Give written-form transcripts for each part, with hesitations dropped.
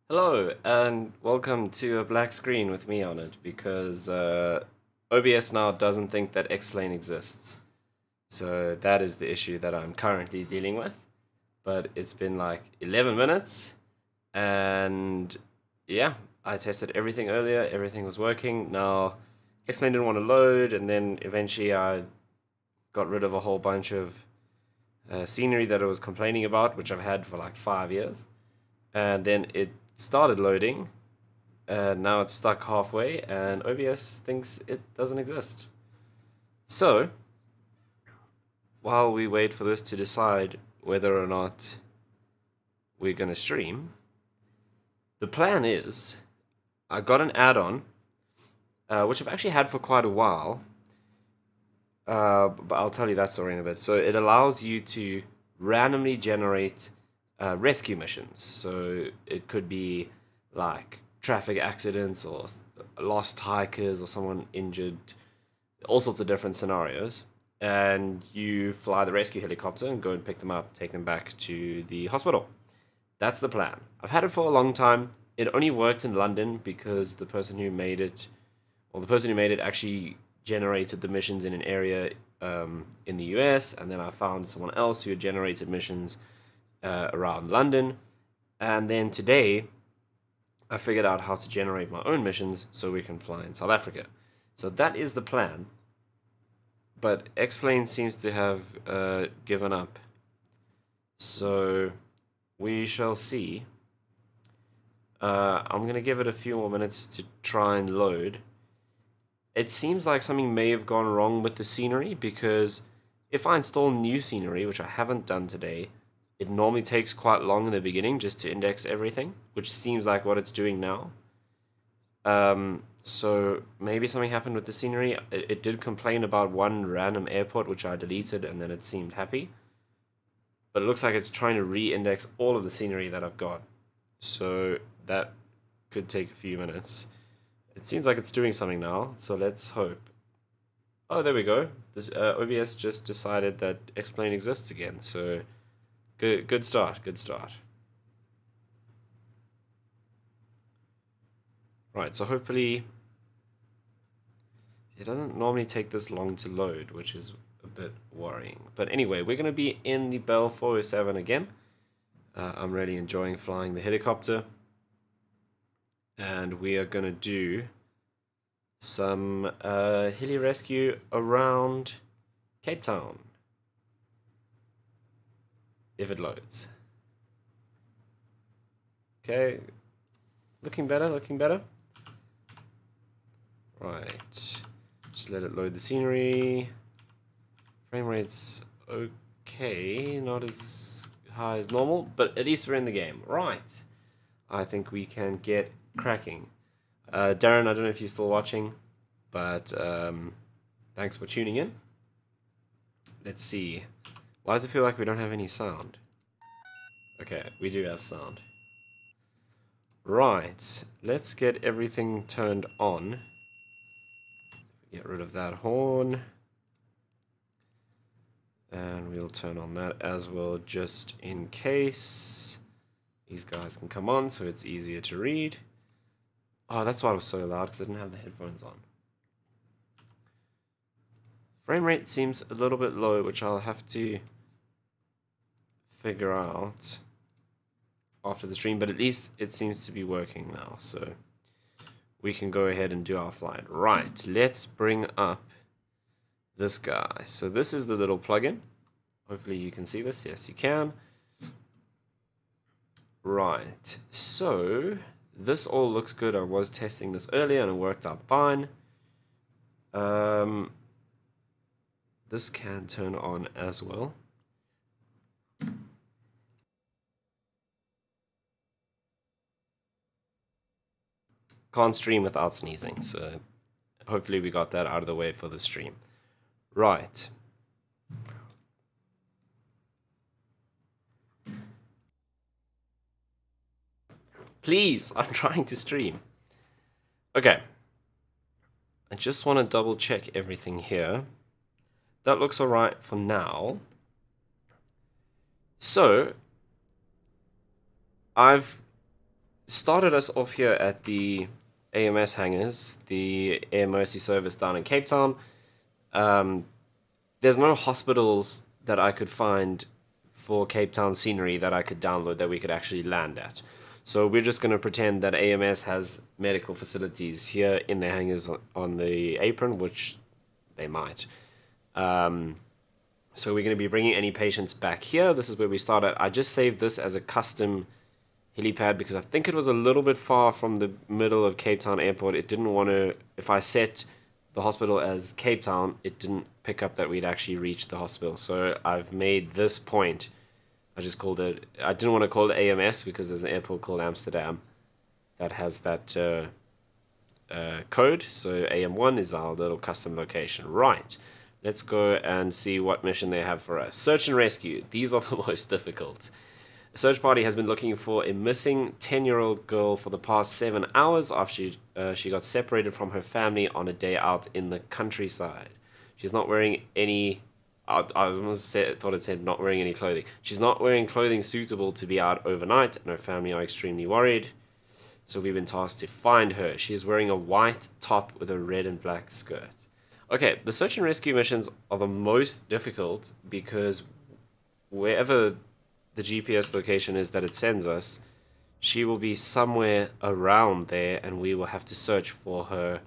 Hello, and welcome to a black screen with me on it because OBS now doesn't think that X-Plane exists. So that is the issue that I'm currently dealing with. But it's been like 11 minutes, and yeah, I tested everything earlier, everything was working. Now, X-Plane didn't want to load, and then eventually I got rid of a whole bunch of scenery that I was complaining about, which I've had for like 5 years. And then it started loading, and now it's stuck halfway, and OBS thinks it doesn't exist. So, while we wait for this to decide whether or not we're going to stream, the plan is I got an add-on, which I've actually had for quite a while, but I'll tell you that story in a bit. So it allows you to randomly generate rescue missions. So it could be like traffic accidents or lost hikers or someone injured, all sorts of different scenarios. And you fly the rescue helicopter and go and pick them up, take them back to the hospital. That's the plan. I've had it for a long time. It only worked in London because the person who made it, actually generated the missions in an area in the US, and then I found someone else who had generated missions around London, and then today I figured out how to generate my own missions so we can fly in South Africa. So that is the plan, but X-Plane seems to have given up, so we shall see. I'm gonna give it a few more minutes to try and load. It seems like something may have gone wrong with the scenery, because if I install new scenery, which I haven't done today, it normally takes quite long in the beginning just to index everything, which seems like what it's doing now. So maybe something happened with the scenery. It did complain about one random airport, which I deleted, and then it seemed happy. But it looks like it's trying to re-index all of the scenery that I've got. So that could take a few minutes. It seems like it's doing something now, so let's hope. Oh, there we go. This OBS just decided that X-Plane exists again, so good start, good start. Right, so hopefully it doesn't normally take this long to load, which is a bit worrying. But anyway, we're going to be in the Bell 407 again. I'm really enjoying flying the helicopter. And we are going to do some heli rescue around Cape Town, if it loads. Okay, looking better, looking better. Right, just let it load the scenery. Frame rate's okay, not as high as normal, but at least we're in the game. Right, I think we can get cracking. Darren, I don't know if you're still watching, but thanks for tuning in. Let's see. Why does it feel like we don't have any sound? Okay, we do have sound. Right, let's get everything turned on. Get rid of that horn. And we'll turn on that as well, just in case. These guys can come on, so it's easier to read. Oh, that's why it was so loud, because I didn't have the headphones on. Frame rate seems a little bit low, which I'll have to figure out after the stream, but at least it seems to be working now, so we can go ahead and do our flight. Right, let's bring up this guy. So this is the little plugin. Hopefully you can see this. Yes, you can. Right, so this all looks good. I was testing this earlier and it worked out fine. This can turn on as well. Can't stream without sneezing, so hopefully we got that out of the way for the stream. Right. Please, I'm trying to stream. Okay. I just want to double check everything here. That looks alright for now. So, I've started us off here at the AMS hangars, the Air Mercy service down in Cape Town. There's no hospitals that I could find for Cape Town scenery that I could download that we could actually land at. So we're just going to pretend that AMS has medical facilities here in their hangars on the apron, which they might. So we're going to be bringing any patients back here. This is where we started. I just saved this as a custom helipad because I think it was a little bit far from the middle of Cape Town Airport. It didn't want to, if I set the hospital as Cape Town, it didn't pick up that we'd actually reached the hospital. So I've made this point. I just called it, I didn't want to call it AMS because there's an airport called Amsterdam that has that code. So AM1 is our little custom location. Right. Let's go and see what mission they have for us. Search and rescue. These are the most difficult. The search party has been looking for a missing 10-year-old girl for the past 7 hours after she got separated from her family on a day out in the countryside. She's not wearing any... I thought it said not wearing any clothing. She's not wearing clothing suitable to be out overnight, and her family are extremely worried. So we've been tasked to find her. She is wearing a white top with a red and black skirt. Okay, the search and rescue missions are the most difficult because wherever the GPS location is that it sends us, she will be somewhere around there and we will have to search for her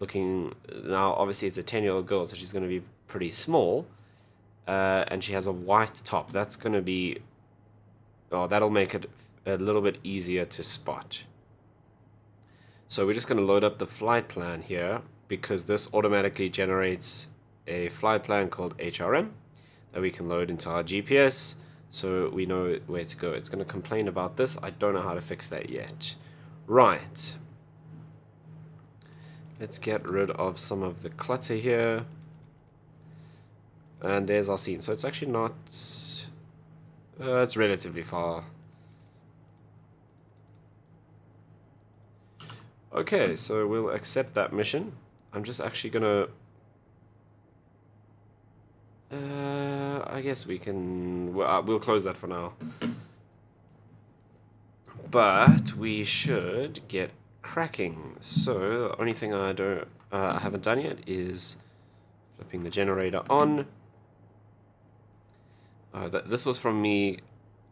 looking... Now, obviously it's a 10-year-old girl, so she's going to be pretty small. And she has a white top. That's going to be... Oh, that'll make it a little bit easier to spot. So we're just going to load up the flight plan here, because this automatically generates a flight plan called HRM that we can load into our GPS so we know where to go. It's going to complain about this. I don't know how to fix that yet. Right. Let's get rid of some of the clutter here. And there's our scene. So it's actually not... it's relatively far. Okay, so we'll accept that mission. I'm just actually gonna... I guess we can... we'll close that for now. But we should get cracking. So the only thing I haven't done yet is flipping the generator on. This was from me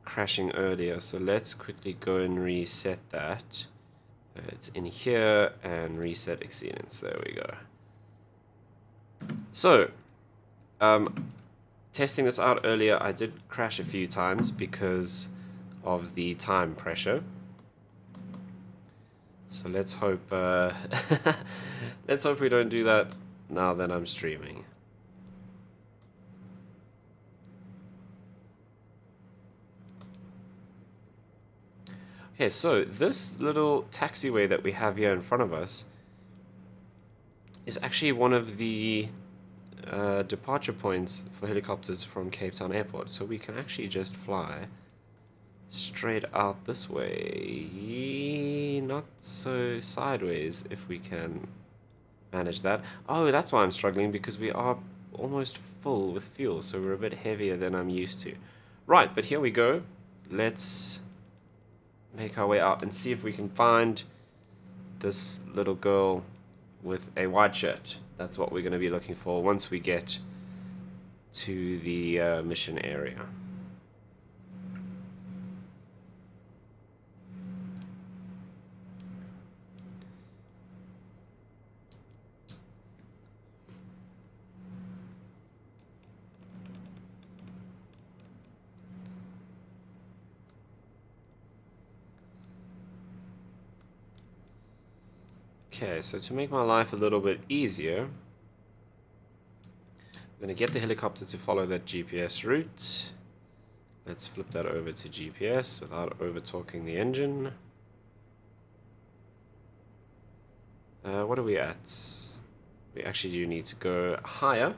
crashing earlier, so let's quickly go and reset that. It's in here and reset exceedance. There we go. So, testing this out earlier, I did crash a few times because of the time pressure. So let's hope let's hope we don't do that now that I'm streaming. Okay, so this little taxiway that we have here in front of us is actually one of the departure points for helicopters from Cape Town Airport. So we can actually just fly straight out this way. Not so sideways if we can manage that. Oh, that's why I'm struggling, because we are almost full with fuel. So we're a bit heavier than I'm used to. Right, but here we go. Let's make our way out and see if we can find this little girl with a white shirt. That's what we're going to be looking for once we get to the mission area. Okay, so to make my life a little bit easier, I'm going to get the helicopter to follow that GPS route. Let's flip that over to GPS without over-talking the engine. What are we at? We actually do need to go higher.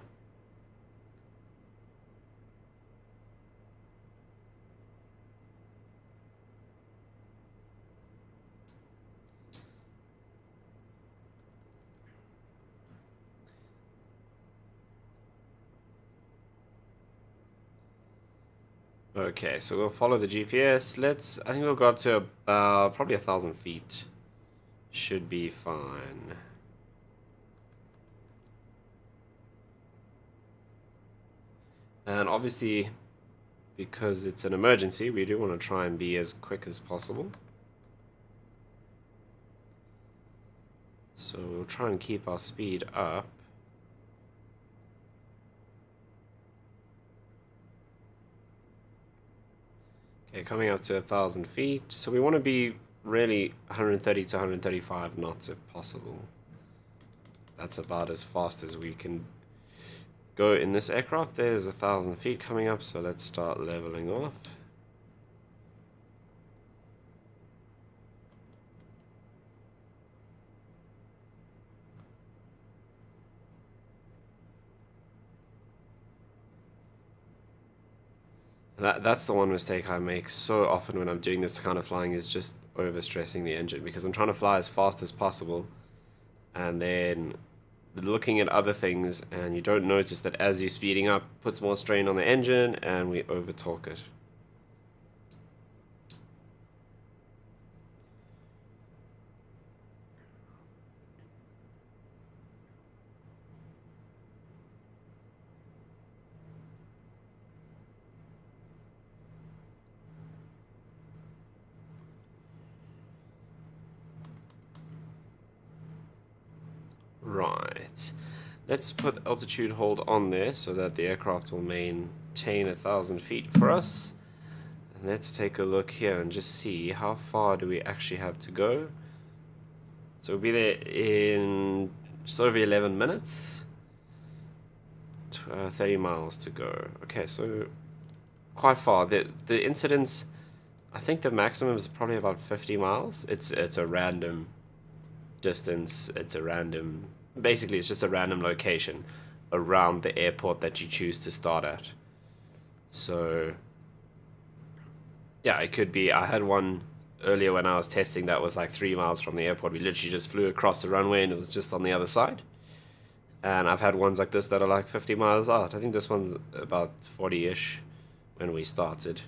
Okay, so we'll follow the GPS. I think we'll go up to about probably 1,000 feet. Should be fine. And obviously, because it's an emergency, we do want to try and be as quick as possible. So we'll try and keep our speed up. Okay, coming up to 1,000 feet. So we want to be really 130 to 135 knots if possible. That's about as fast as we can go in this aircraft. There's 1,000 feet coming up, so let's start leveling off. That's the one mistake I make so often when I'm doing this kind of flying, is just overstressing the engine, because I'm trying to fly as fast as possible and then looking at other things, and you don't notice that as you're speeding up puts more strain on the engine and we over torque it. Right, let's put altitude hold on there so that the aircraft will maintain 1,000 feet for us. And let's take a look here and just see how far do we actually have to go. So we'll be there in just over 11 minutes. 30 miles to go. Okay, so quite far. The incidence, I think the maximum is probably about 50 miles. It's a random distance. It's a random, basically it's just a random location around the airport that you choose to start at. So yeah, it could be, I had one earlier when I was testing that was like 3 miles from the airport. We literally just flew across the runway and it was just on the other side. And I've had ones like this that are like 50 miles out. I think this one's about 40-ish when we started.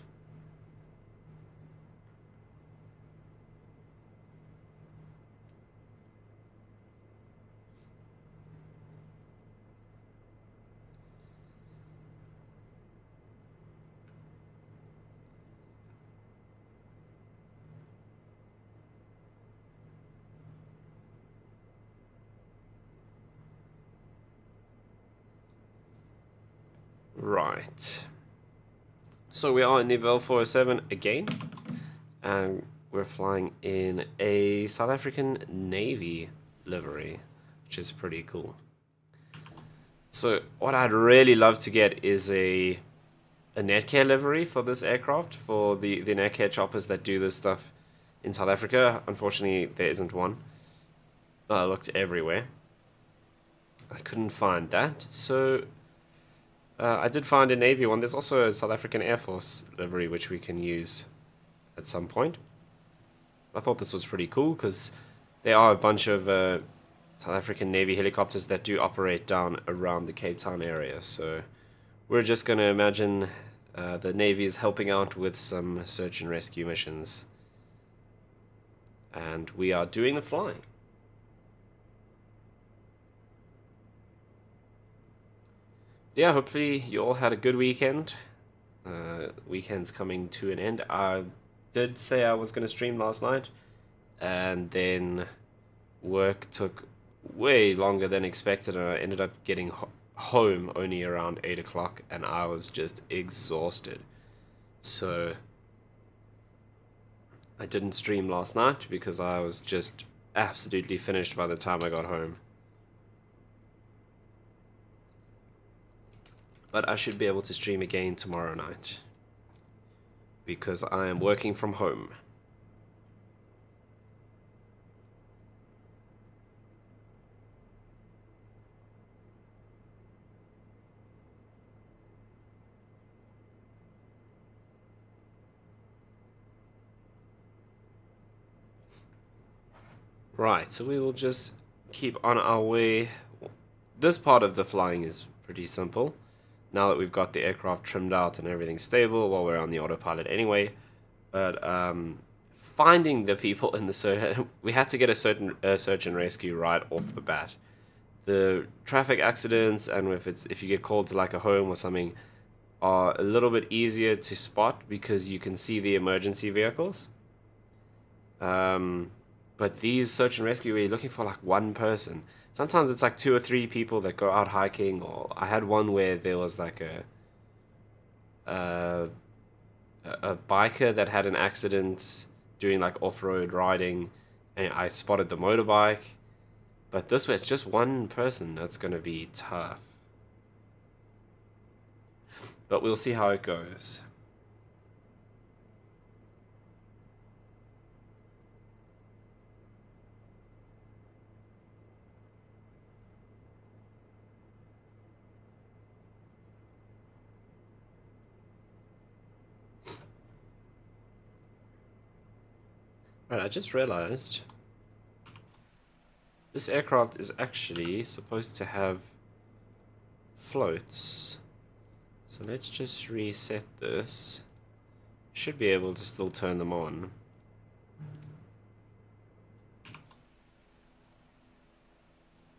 Right. So we are in the Bell 407 again, and we're flying in a South African Navy livery, which is pretty cool. So what I'd really love to get is a netcare livery for this aircraft, for the netcare choppers that do this stuff in South Africa. Unfortunately, there isn't one. I looked everywhere. I couldn't find that, so I did find a Navy one. There's also a South African Air Force livery which we can use at some point. I thought this was pretty cool because there are a bunch of South African Navy helicopters that do operate down around the Cape Town area. So we're just going to imagine the Navy is helping out with some search and rescue missions. And we are doing the flying. Yeah, hopefully you all had a good weekend. Weekend's coming to an end. I did say I was going to stream last night, and then work took way longer than expected, and I ended up getting home only around 8 o'clock, and I was just exhausted. So I didn't stream last night because I was just absolutely finished by the time I got home. But I should be able to stream again tomorrow night, because I am working from home. Right, so we will just keep on our way. This part of the flying is pretty simple. now that we've got the aircraft trimmed out and everything stable, while we're on the autopilot anyway. But finding the people in the search, we had to get a certain search and rescue right off the bat. The traffic accidents, and if you get called to like a home or something, are a little bit easier to spot because you can see the emergency vehicles. But these search and rescue, where you're looking for like one person, sometimes it's like 2 or 3 people that go out hiking. Or I had one where there was like a biker that had an accident doing like off-road riding, and I spotted the motorbike. But this way, it's just one person. That's going to be tough. But we'll see how it goes. Right, I just realized this aircraft is actually supposed to have floats. So let's just reset this. Should be able to still turn them on.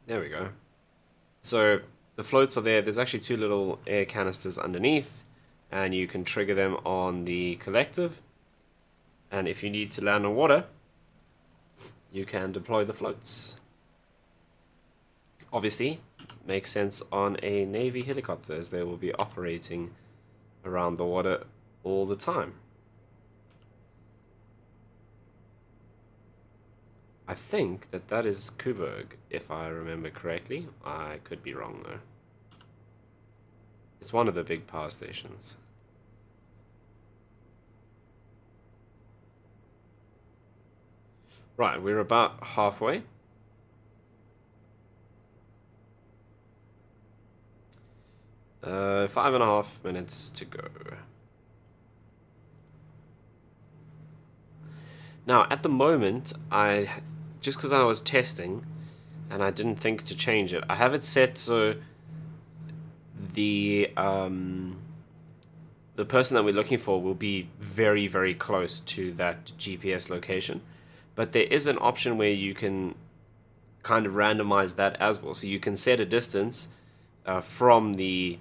There we go. So the floats are there. There's actually 2 little air canisters underneath, and you can trigger them on the collective. And if you need to land on water, you can deploy the floats. Obviously, makes sense on a Navy helicopter, as they will be operating around the water all the time. I think that is Coburg, if I remember correctly. I could be wrong though. It's one of the big power stations. Right, we're about halfway. Uh, 5.5 minutes to go. Now, at the moment, just because I was testing and I didn't think to change it, I have it set so the person that we're looking for will be very, very close to that GPS location. But there is an option where you can kind of randomize that as well. So you can set a distance from the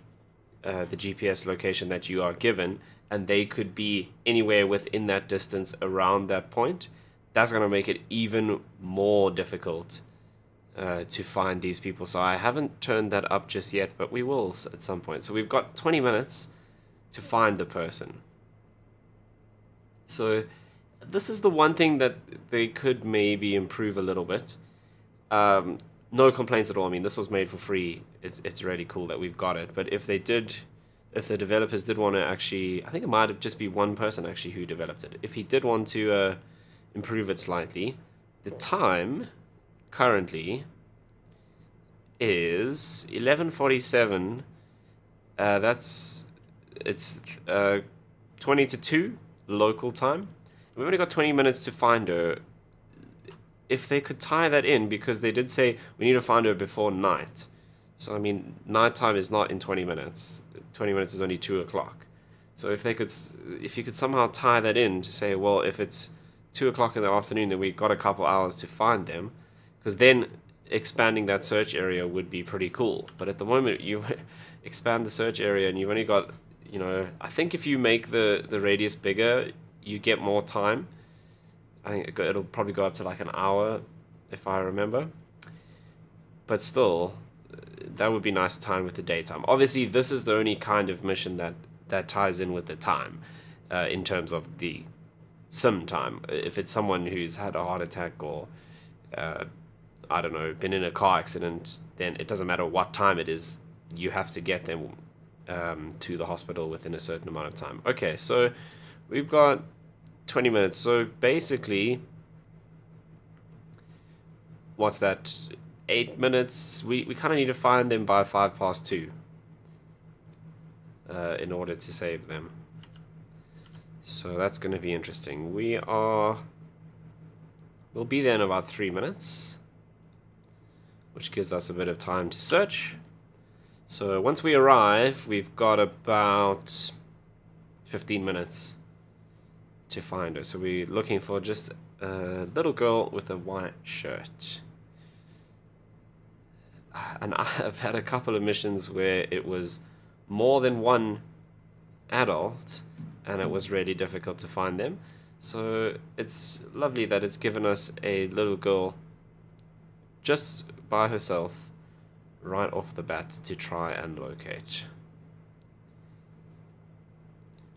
GPS location that you are given, and they could be anywhere within that distance around that point. That's going to make it even more difficult to find these people. So I haven't turned that up just yet, but we will at some point. So we've got 20 minutes to find the person. So this is the one thing that they could maybe improve a little bit. No complaints at all. I mean, this was made for free. It's really cool that we've got it. But if the developers did want to actually, I think it might just be one person actually who developed it. If he did want to improve it slightly, the time currently is 11:47. It's 20 to 2 local time. We've only got 20 minutes to find her. If they could tie that in, because they did say we need to find her before night. So, I mean, nighttime is not in 20 minutes. 20 minutes is only 2 o'clock. So if you could somehow tie that in to say, well, if it's 2 o'clock in the afternoon, then we've got a couple hours to find them. Because then expanding that search area would be pretty cool. But at the moment, you expand the search area and you've only got, I think if you make the radius bigger, you get more time. I think it'll probably go up to like an hour, if I remember. But still, that would be nice time with the daytime. Obviously, this is the only kind of mission that ties in with the time, in terms of the sim time. If it's someone who's had a heart attack or, I don't know, been in a car accident, then it doesn't matter what time it is. You have to get them to the hospital within a certain amount of time. Okay, so we've got 20 minutes. So basically, what's that? 8 minutes. We kind of need to find them by 2:05 in order to save them. So that's going to be interesting. We'll be there in about 3 minutes, which gives us a bit of time to search. So once we arrive, we've got about 15 minutes to find her. So we're looking for just a little girl with a white shirt. And I've had a couple of missions where it was more than one adult, and it was really difficult to find them. So it's lovely that it's given us a little girl just by herself right off the bat to try and locate.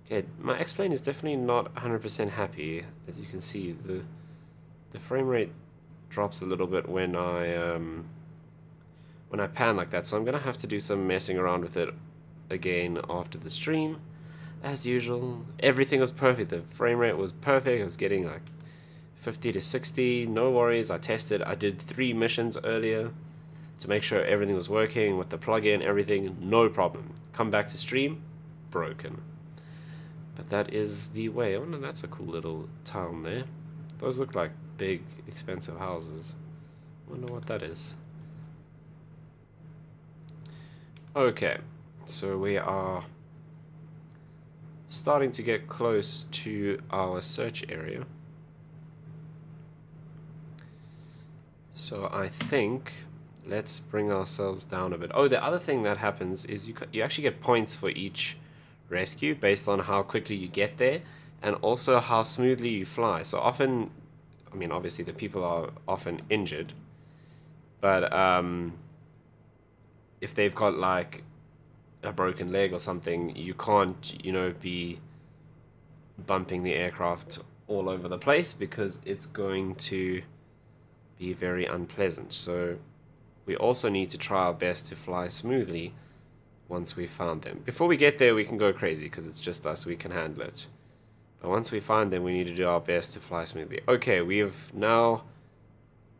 Okay, my X-Plane is definitely not 100% happy. As you can see, the frame rate drops a little bit when I pan like that, so I'm gonna have to do some messing around with it again after the stream. As usual, everything was perfect. The frame rate was perfect. I was getting like 50 to 60, no worries. I tested. I did 3 missions earlier to make sure everything was working with the plugin, everything, no problem. Come back to stream, broken. But that is the way. Oh no, that's a cool little town there. Those look like big, expensive houses. Wonder what that is. Okay, so we are starting to get close to our search area. So I think let's bring ourselves down a bit. Oh, the other thing that happens is you actually get points for each rescue based on how quickly you get there and also how smoothly you fly. So often, I mean, obviously the people are often injured, but if they've got like a broken leg or something, you can't, you know, be bumping the aircraft all over the place because it's going to be very unpleasant. So we also need to try our best to fly smoothly once we found them. Before we get there, we can go crazy because it's just us, we can handle it. But once we find them, we need to do our best to fly smoothly. Okay, we have now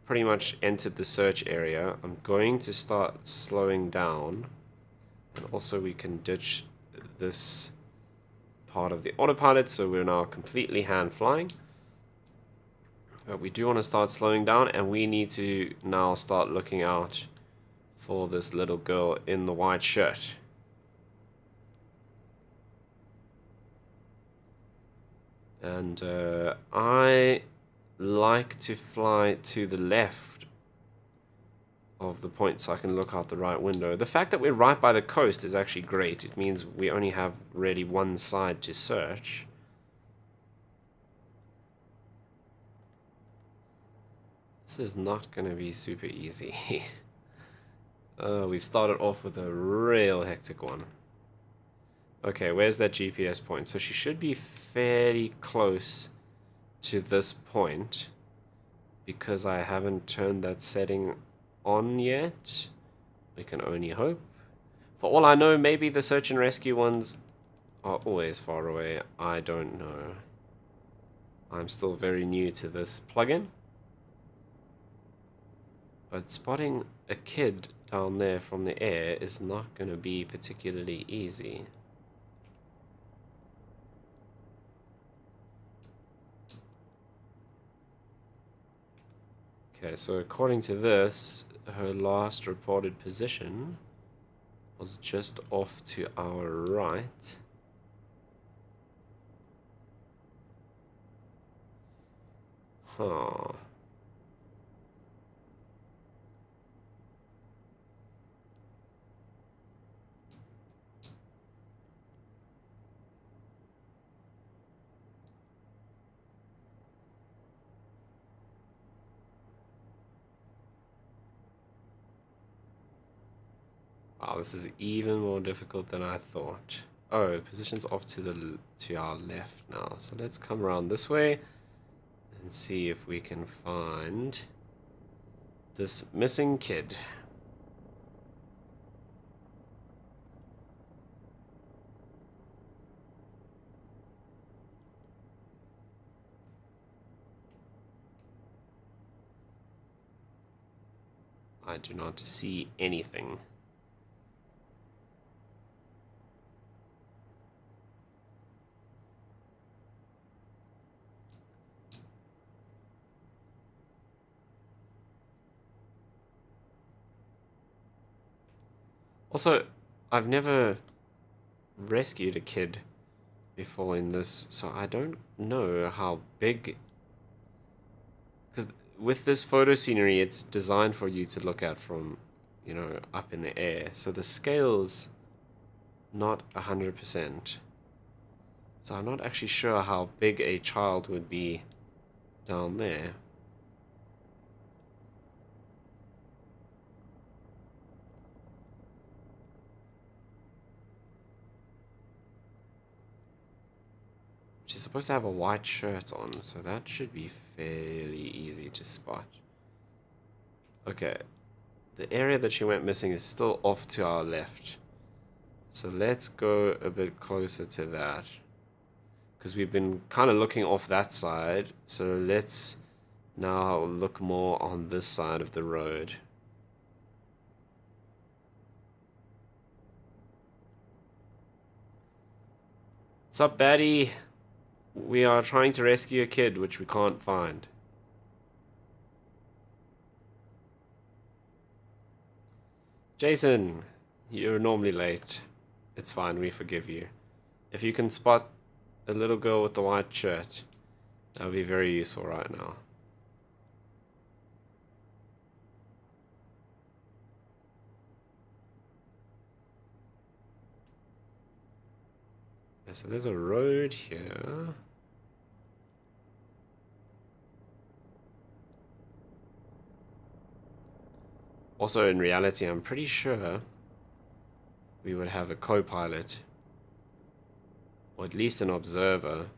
pretty much entered the search area. I'm going to start slowing down, and also we can ditch this part of the autopilot, so we're now completely hand flying. But we do want to start slowing down, and we need to now start looking out for this little girl in the white shirt. And I like to fly to the left of the point so I can look out the right window. The fact that we're right by the coast is actually great. It means we only have really one side to search. This is not going to be super easy. We've started off with a real hectic one. Okay, where's that GPS point? So she should be fairly close to this point because I haven't turned that setting on yet. We can only hope. For all I know, maybe the search and rescue ones are always far away. I don't know. I'm still very new to this plugin. But spotting a kid down there from the air is not going to be particularly easy. Okay, so according to this, her last reported position was just off to our right. Huh. Wow, this is even more difficult than I thought. Oh, position's off to our left now. So let's come around this way and see if we can find this missing kid. I do not see anything. Also, I've never rescued a kid before in this, so I don't know how big, because with this photo scenery, it's designed for you to look at from, you know, up in the air, so the scale's not 100%. So I'm not actually sure how big a child would be down there. She's supposed to have a white shirt on, so that should be fairly easy to spot. Okay, the area that she went missing is still off to our left. So let's go a bit closer to that, because we've been kind of looking off that side. So let's now look more on this side of the road. What's up, baddie? We are trying to rescue a kid, which we can't find. Jason, you're normally late. It's fine, we forgive you. If you can spot a little girl with the white shirt, that would be very useful right now. Yeah, so there's a road here. Also, in reality, I'm pretty sure we would have a co-pilot, or at least an observer,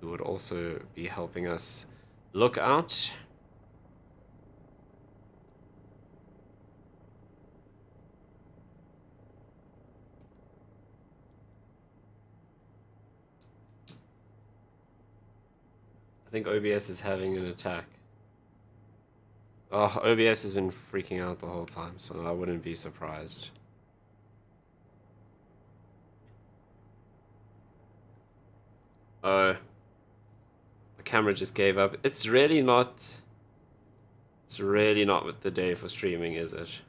who would also be helping us look out. I think OBS is having an attack. Oh, OBS has been freaking out the whole time, so I wouldn't be surprised. Oh, the camera just gave up. It's really not with the day for streaming, is it?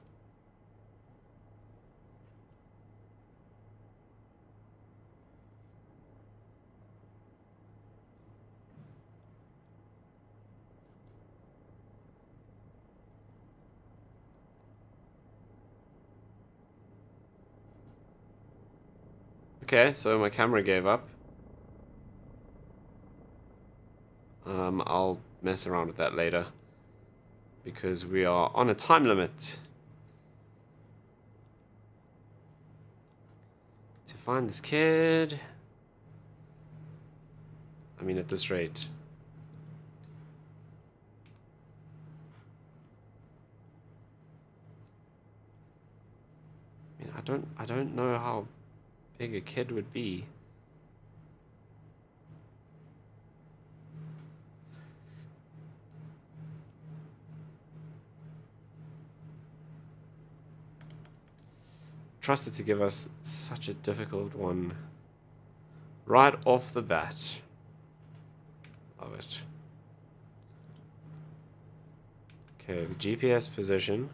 Okay, so my camera gave up. I'll mess around with that later, because we are on a time limit to find this kid. I mean, at this rate. I mean, I don't know how big a kid would be. Trusted to give us such a difficult one right off the bat. Love it. Okay, the GPS position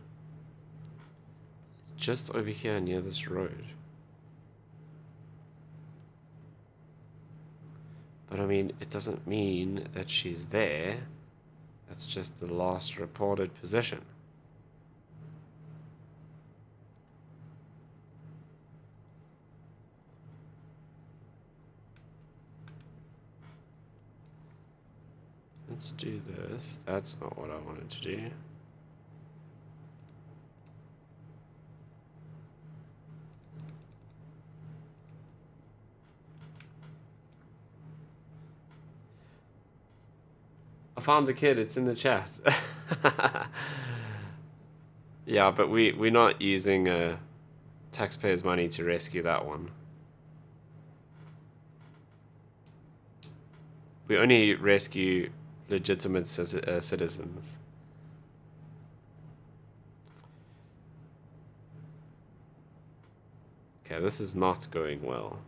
is just over here near this road. But I mean, it doesn't mean that she's there. That's just the last reported position. Let's do this. That's not what I wanted to do. I found the kid, it's in the chat. Yeah, but we're not using taxpayers' money to rescue that one. We only rescue legitimate citizens. Okay, this is not going well.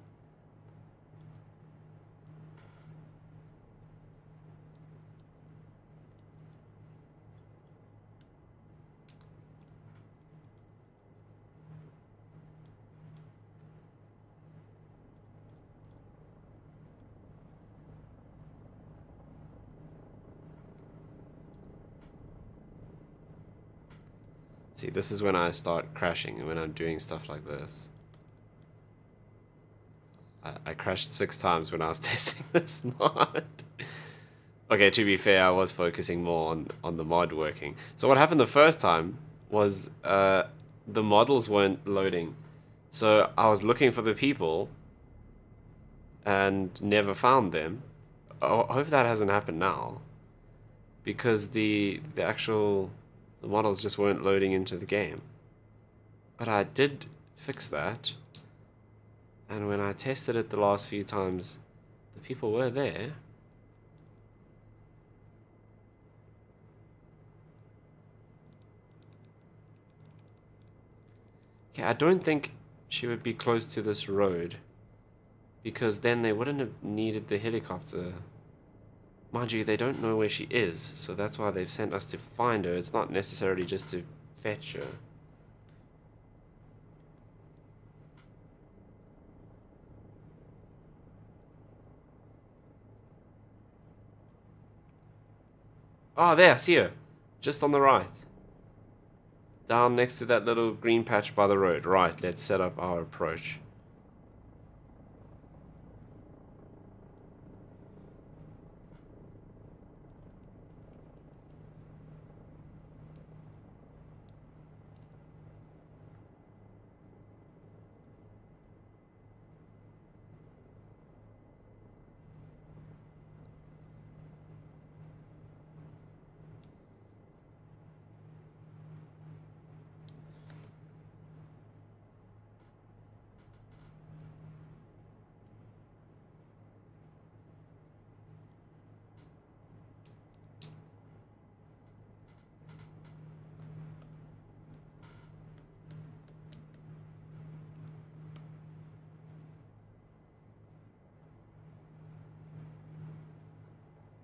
See, this is when I start crashing, when I'm doing stuff like this. I crashed 6 times when I was testing this mod. Okay, to be fair, I was focusing more on the mod working. So what happened the first time was the models weren't loading. So I was looking for the people and never found them. I hope that hasn't happened now. Because the models just weren't loading into the game. But I did fix that. And when I tested it the last few times, the people were there. Okay, I don't think she would be close to this road, because then they wouldn't have needed the helicopter. Mind you, they don't know where she is, so that's why they've sent us to find her. It's not necessarily just to fetch her. Oh, there, I see her. Just on the right. Down next to that little green patch by the road. Right, let's set up our approach.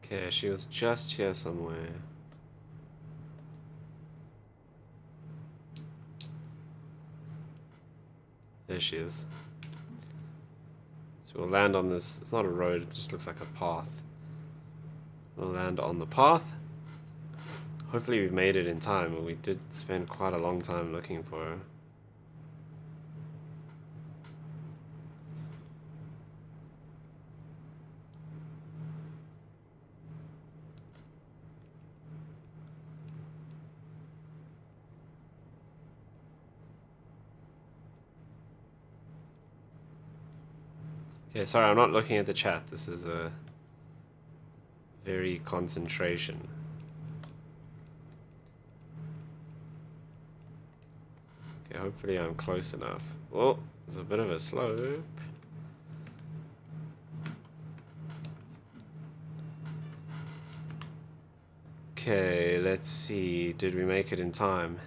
Okay, she was just here somewhere. There she is. So we'll land on this. It's not a road, it just looks like a path. We'll land on the path. Hopefully we've made it in time, but we did spend quite a long time looking for her. Okay, sorry, I'm not looking at the chat. This is a very concentration. Okay, hopefully I'm close enough. Oh, there's a bit of a slope. Okay, let's see. Did we make it in time?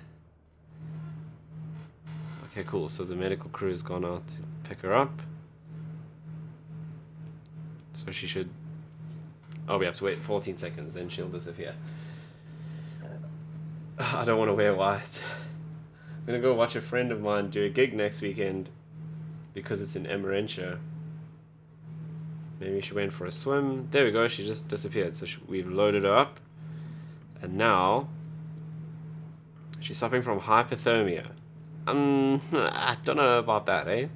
Okay, cool. So the medical crew has gone out to pick her up. So she should... Oh, we have to wait 14 seconds, then she'll disappear. I don't want to wear white. I'm going to go watch a friend of mine do a gig next weekend because it's in Emmarentia. Maybe she went for a swim. There we go, she just disappeared. So we've loaded her up. And now... she's suffering from hypothermia. I don't know about that, eh?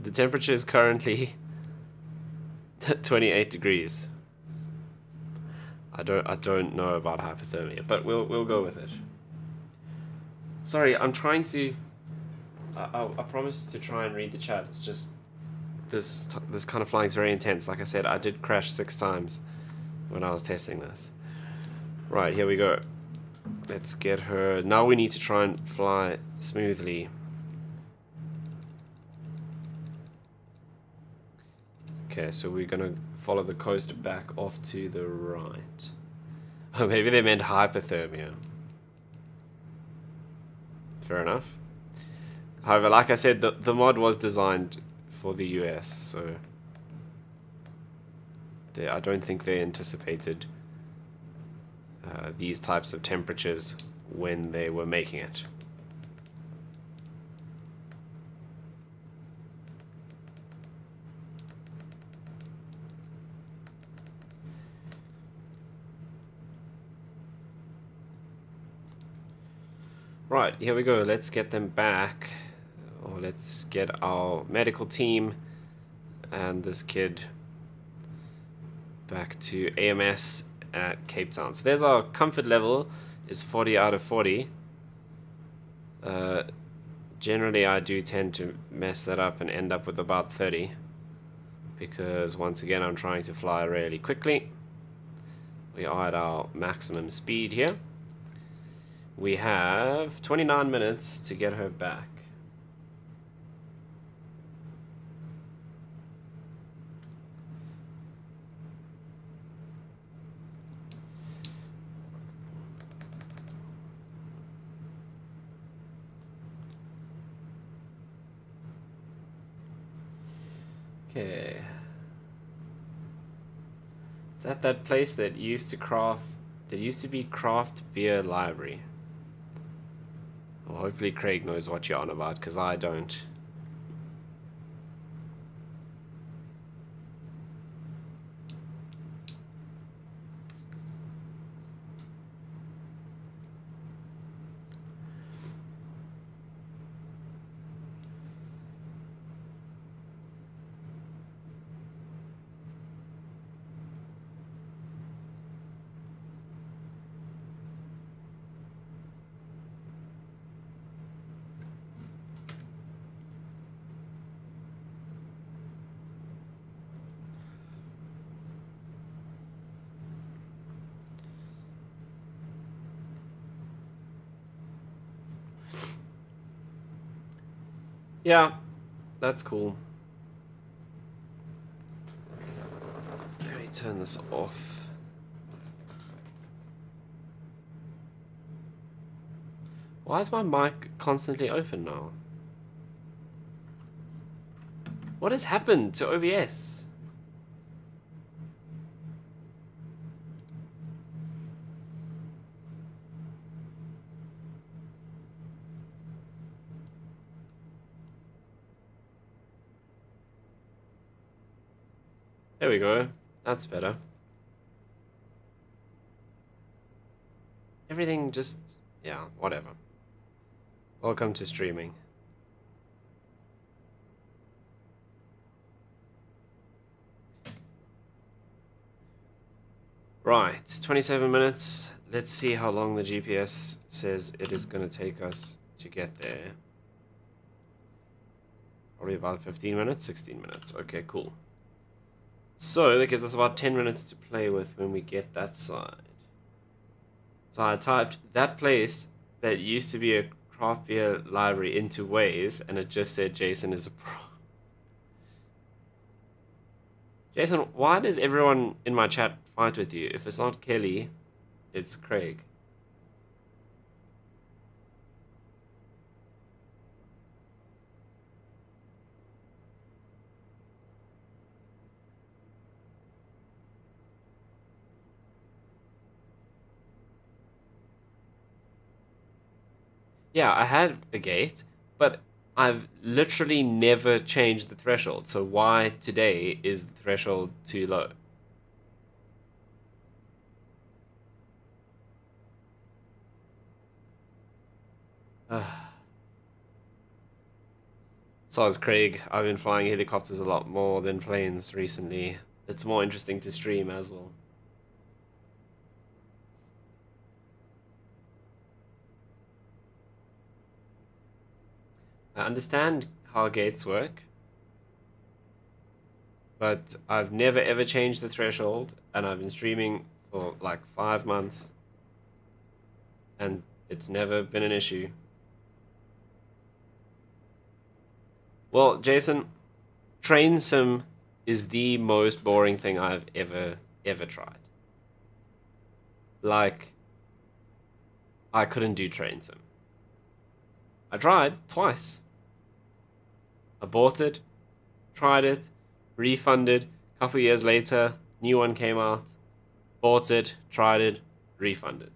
The temperature is currently 28 degrees. I don't know about hypothermia, but we'll go with it. Sorry, I'm trying to... I promised to try and read the chat. It's just this kind of flying is very intense. Like I said, I did crash 6 times when I was testing this. Right, here we go. Let's get her. Now we need to try and fly smoothly. Okay, so we're gonna follow the coast back off to the right. Oh, maybe they meant hypothermia. Fair enough. However, like I said, the mod was designed for the US, so I don't think they anticipated these types of temperatures when they were making it. Right, here we go. Let's get them back. Or let's get our medical team and this kid back to AMS at Cape Town. So there's our comfort level, is 40 out of 40. Generally I do tend to mess that up and end up with about 30, because once again I'm trying to fly really quickly. We are at our maximum speed here. We have 29 minutes to get her back. Okay. Is that place that used to be craft beer library? Well, hopefully Craig knows what you're on about, because I don't. Yeah, that's cool. Let me turn this off. Why is my mic constantly open now? What has happened to OBS? There we go. That's better. Everything just... yeah, whatever. Welcome to streaming. Right, 27 minutes. Let's see how long the GPS says it is going to take us to get there. Probably about 15 minutes, 16 minutes. Okay, cool. So that gives us about 10 minutes to play with when we get that side. So I typed that place that used to be a craft beer library into Waze, and it just said Jason is a pro. Jason, why does everyone in my chat fight with you? If it's not Kelly, it's Craig. Yeah, I had a gate, but I've literally never changed the threshold. So why today is the threshold too low? So as Craig, I've been flying helicopters a lot more than planes recently. It's more interesting to stream as well. I understand how gates work, but I've never ever changed the threshold, and I've been streaming for like 5 months, and it's never been an issue. Well, Jason, train sim is the most boring thing I've ever tried. Like, I couldn't do train sim. I tried twice. I bought it, tried it, refunded. A couple years later, new one came out. Bought it, tried it, refunded.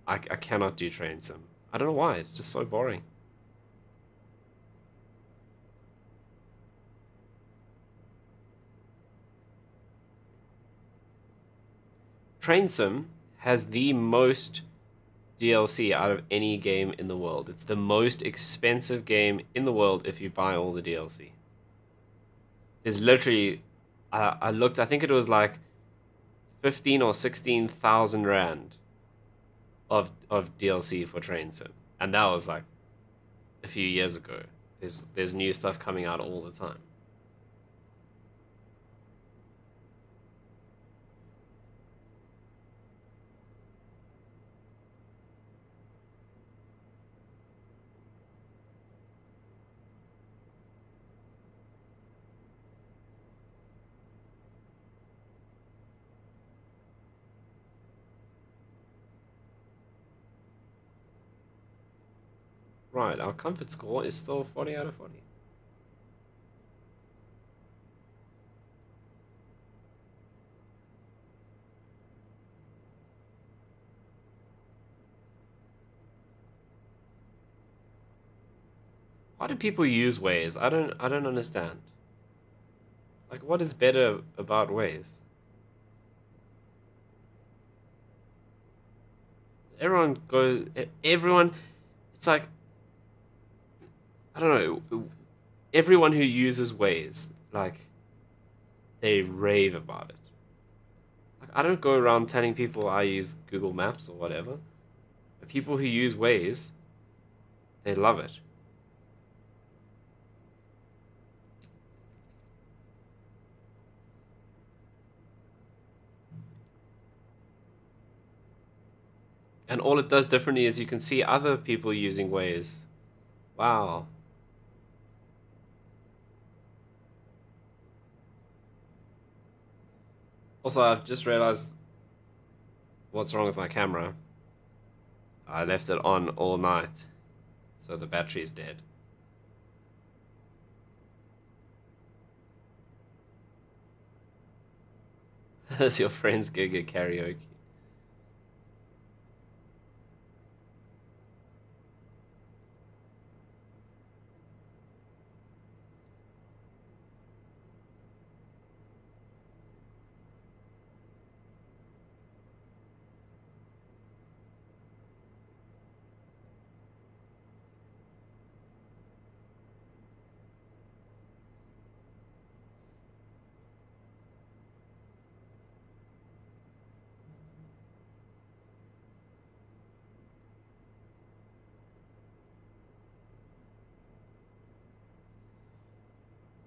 I cannot do train sim. I don't know why. It's just so boring. Train sim has the most DLC out of any game in the world. It's the most expensive game in the world if you buy all the DLC. There's literally, I looked, I think it was like 15 or 16,000 rand of DLC for Train Sim, and that was like a few years ago. There's new stuff coming out all the time. Right, our comfort score is still 40 out of 40. Why do people use Waze? I don't understand. Like, what is better about Waze? Everyone goes. Everyone. It's like, I don't know. Everyone who uses Waze, like, they rave about it. Like, I don't go around telling people I use Google Maps or whatever. But people who use Waze, they love it. And all it does differently is you can see other people using Waze. Wow. Also, I've just realized what's wrong with my camera. I left it on all night, so the battery's dead. That's your friend's gig at karaoke.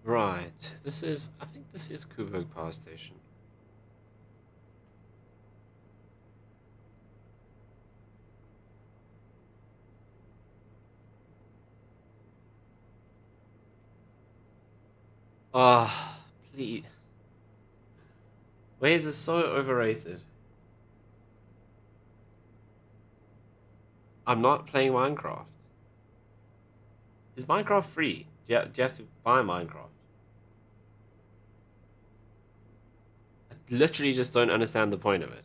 Right, I think this is Coburg Power Station. Ah, please. Waze is so overrated. I'm not playing Minecraft. Is Minecraft free? Do you have to buy Minecraft? I literally just don't understand the point of it.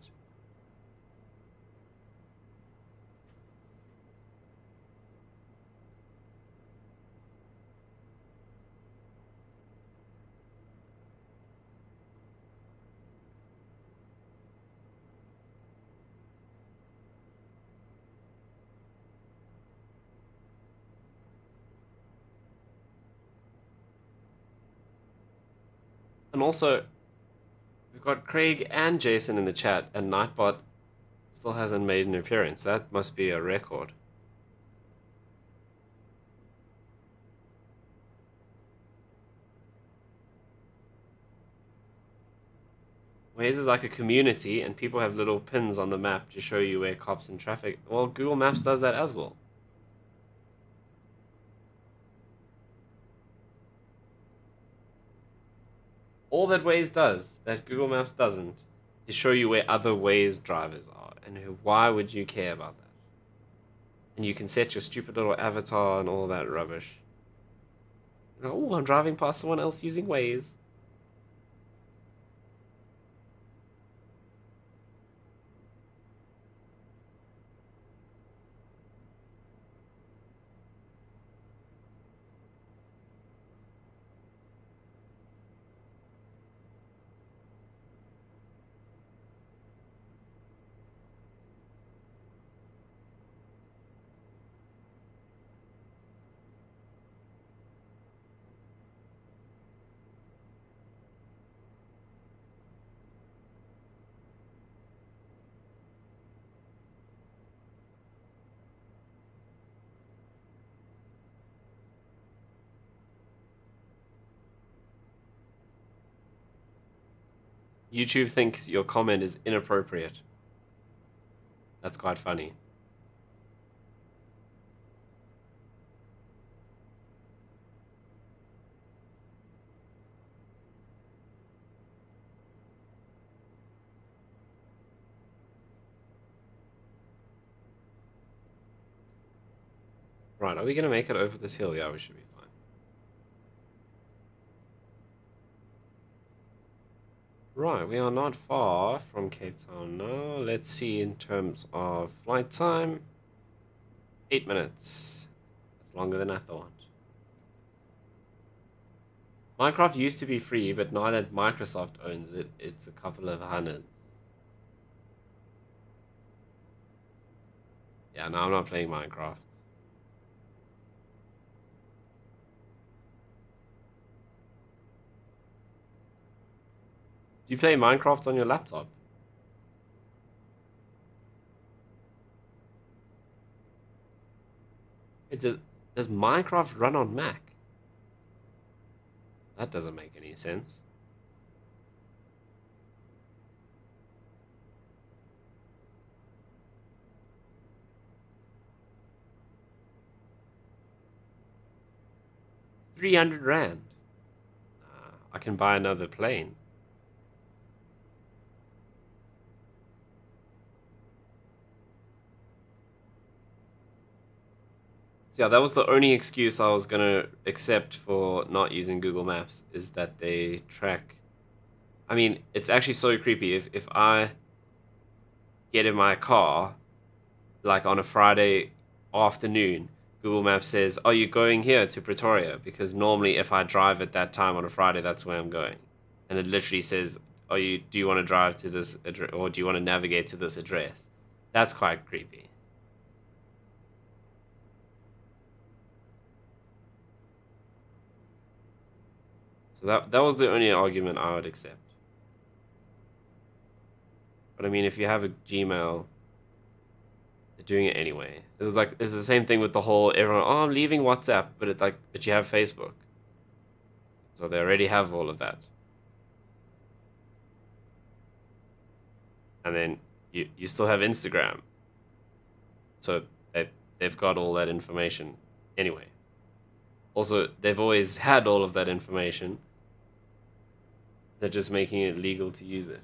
And also, we've got Craig and Jason in the chat, and Nightbot still hasn't made an appearance. That must be a record. Waze is like a community, and people have little pins on the map to show you where cops and traffic. Well, Google Maps does that as well. All that Waze does, that Google Maps doesn't, is show you where other Waze drivers are, and why would you care about that? And you can set your stupid little avatar and all that rubbish. You know, oh, I'm driving past someone else using Waze. YouTube thinks your comment is inappropriate. That's quite funny. Right, are we going to make it over this hill? Yeah, we should be fine. Right, we are not far from Cape Town now. Let's see in terms of flight time. 8 minutes. That's longer than I thought. Minecraft used to be free, but now that Microsoft owns it, it's a couple of hundreds. Yeah, no, I'm not playing Minecraft. Do you play Minecraft on your laptop? Does Minecraft run on Mac? That doesn't make any sense. R300. I can buy another plane. So yeah, that was the only excuse I was gonna accept for not using Google Maps, is that they track. I mean, it's actually so creepy. If I get in my car, like on a Friday afternoon, Google Maps says, "Are you going here to Pretoria?" Because normally, if I drive at that time on a Friday, that's where I'm going, and it literally says, Do you want to drive to this address, or do you want to navigate to this address?" That's quite creepy. So that was the only argument I would accept. But I mean, if you have a Gmail, they're doing it anyway. It's the same thing with the whole everyone. Oh, I'm leaving WhatsApp, but you have Facebook, so they already have all of that. And then you still have Instagram, so they've got all that information anyway. Also, they've always had all of that information. They're just making it legal to use it.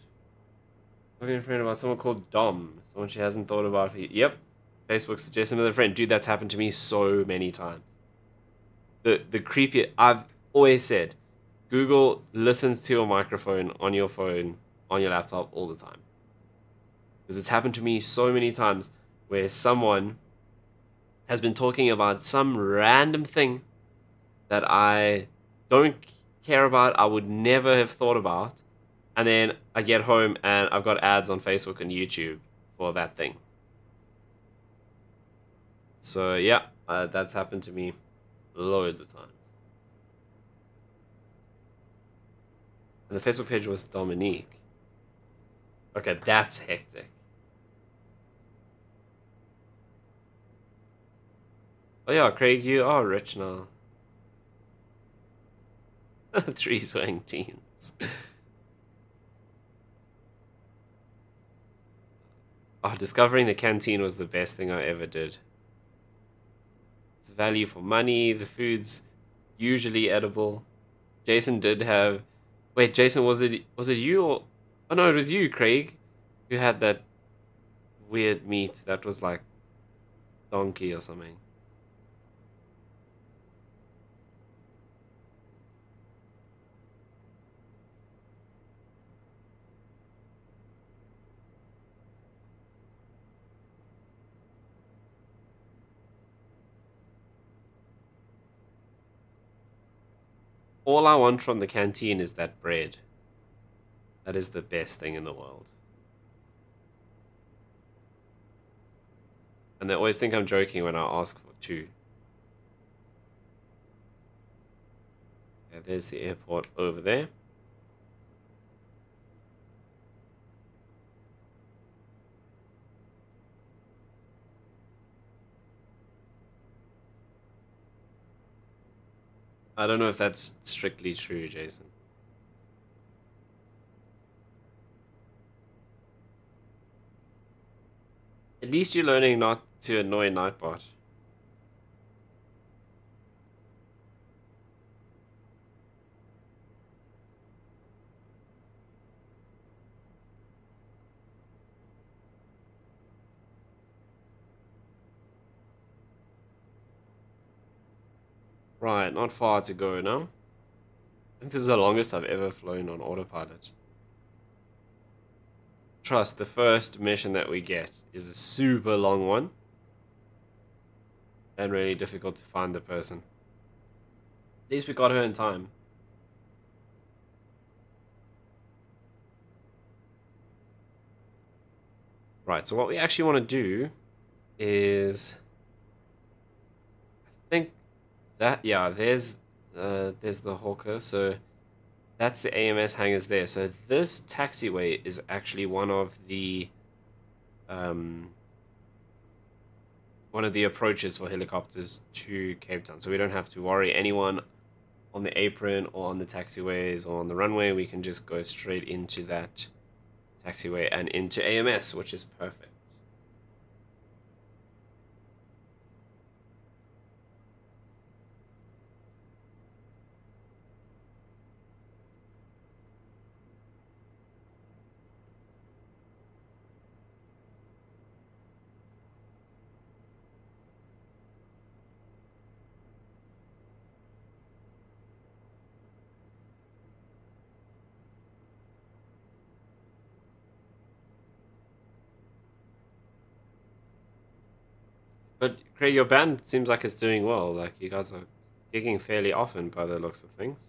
Talking to a friend about someone called Dom. Someone she hasn't thought about. Yep. Facebook suggests another friend. Dude, that's happened to me so many times. The creepy. I've always said, Google listens to your microphone on your phone, on your laptop all the time. Because it's happened to me so many times where someone has been talking about some random thing that I don't care about, I would never have thought about, and then I get home and I've got ads on Facebook and YouTube for that thing. So yeah, that's happened to me loads of times. And the Facebook page was Dominique. Okay, that's hectic. Oh yeah, Craig, you are rich now. 3 swing teens. Oh, discovering the canteen was the best thing I ever did. It's value for money. The food's usually edible. Jason did have. Wait, Jason, was it you or? Oh no, it was you, Craig, who had that weird meat that was like donkey or something. All I want from the canteen is that bread. That is the best thing in the world. And they always think I'm joking when I ask for 2. Yeah, there's the airport over there. I don't know if that's strictly true, Jason. At least you're learning not to annoy Nightbot. Right, not far to go now. I think this is the longest I've ever flown on autopilot. Trust, the first mission that we get is a super long one. And really difficult to find the person. At least we got her in time. Right, so what we actually want to do is... I think that, yeah, there's the Hawker, so that's the AMS hangars there. So this taxiway is actually one of the approaches for helicopters to Cape Town. So we don't have to worry anyone on the apron or on the taxiways or on the runway. We can just go straight into that taxiway and into AMS, which is perfect. But Craig, your band seems like it's doing well. Like you guys are gigging fairly often by the looks of things.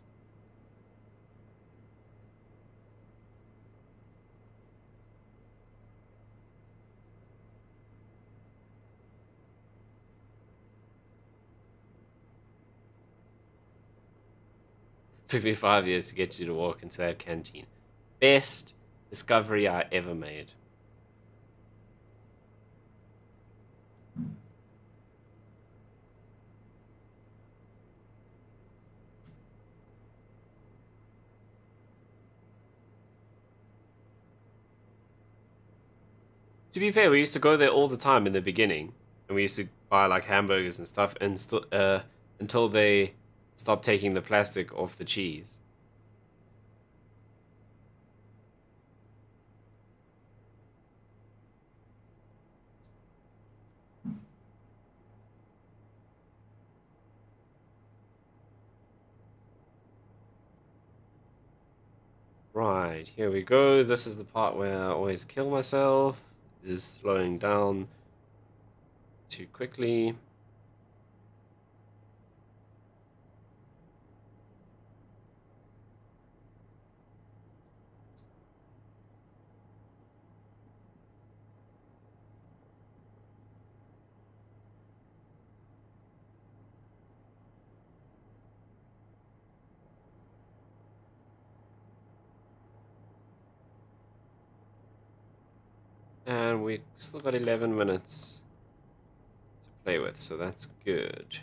Took me 5 years to get you to walk into that canteen. Best discovery I ever made. To be fair, we used to go there all the time in the beginning, and we used to buy like hamburgers and stuff, and still until they stopped taking the plastic off the cheese. Right, here we go. This is the part where I always kill myself. Is slowing down too quickly. And we still got 11 minutes to play with, so that's good.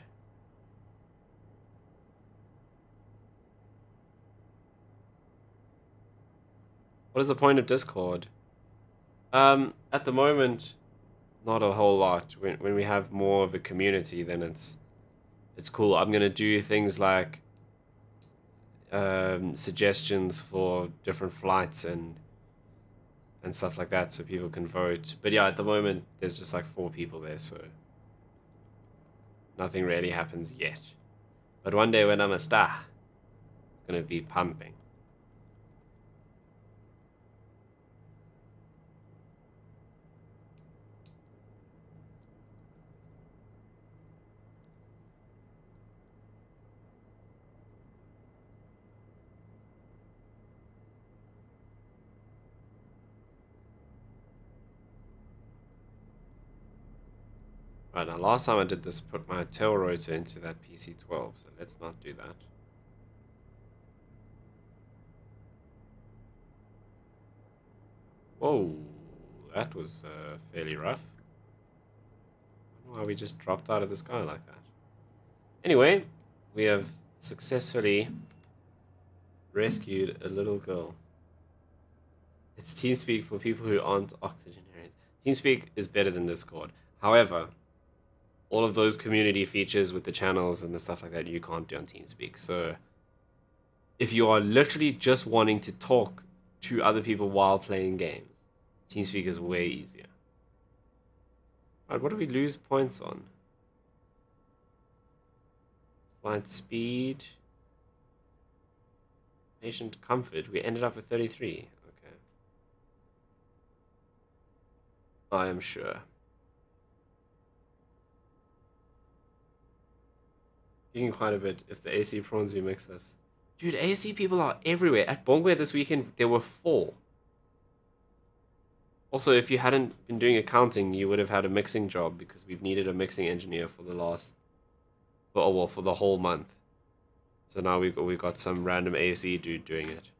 What is the point of Discord? At the moment, not a whole lot. When we have more of a community, then it's cool. I'm gonna do things like suggestions for different flights and stuff like that, so people can vote. But yeah, at the moment, there's just like 4 people there, so nothing really happens yet. But one day when I'm a star, it's gonna be pumping. Right, now last time I did this, put my tail rotor into that PC-12, so let's not do that. Whoa, that was fairly rough. I don't know why we just dropped out of the sky like that. Anyway, we have successfully rescued a little girl. It's TeamSpeak for people who aren't octogenarians. TeamSpeak is better than Discord. However, all of those community features with the channels and the stuff like that you can't do on TeamSpeak. So if you are literally just wanting to talk to other people while playing games, TeamSpeak is way easier. Alright, what do we lose points on? Flight speed. Patient comfort. We ended up with 33. Okay. I am sure. Peaking quite a bit if the AC prawns we mix us. Dude, AC people are everywhere. At Bongwe this weekend, there were 4. Also, if you hadn't been doing accounting, you would have had a mixing job because we've needed a mixing engineer for the last, for the whole month. So now we've got some random AC dude doing it.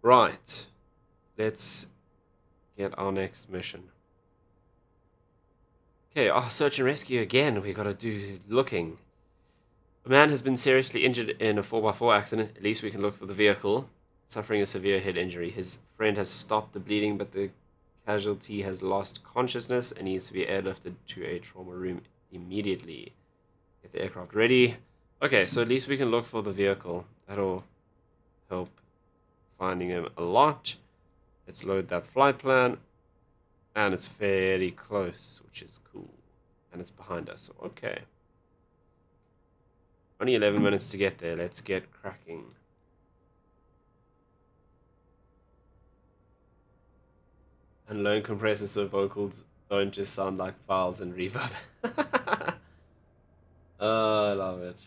Right. Let's get our next mission. Okay, search and rescue again. We gotta do looking. A man has been seriously injured in a 4x4 accident. At least we can look for the vehicle. Suffering a severe head injury. His friend has stopped the bleeding, but the casualty has lost consciousness and needs to be airlifted to a trauma room immediately. Get the aircraft ready. Okay, so at least we can look for the vehicle. That'll help finding him a lot. Let's load that flight plan. And it's fairly close, which is cool. And it's behind us. Okay. Only 11 minutes to get there. Let's get cracking. And low compressors so vocals don't just sound like files and reverb. Oh, I love it.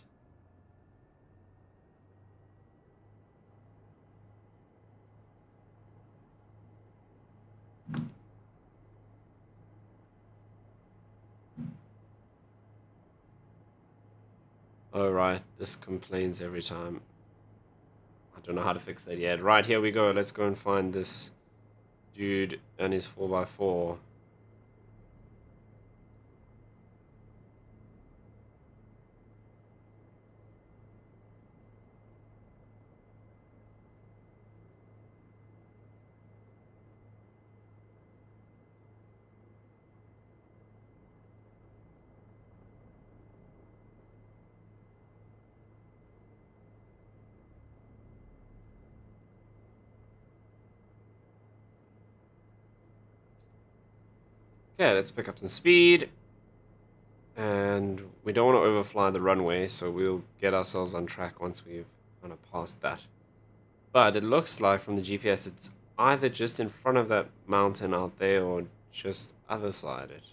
Oh, right. This complains every time. I don't know how to fix that yet. Right, here we go. Let's go and find this dude and his 4x4. Okay, let's pick up some speed. And we don't want to overfly the runway, so we'll get ourselves on track once we've kind of passed that. But it looks like from the GPS it's either just in front of that mountain out there or just other side it.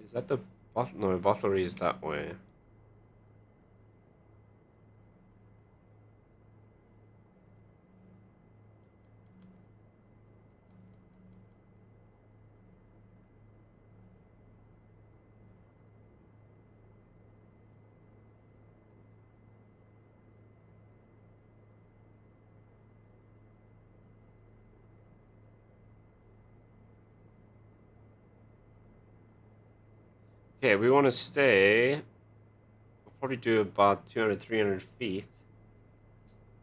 Is that the bottle? No, bottlery is that way. Okay, we want to stay. We'll probably do about 200, 300 feet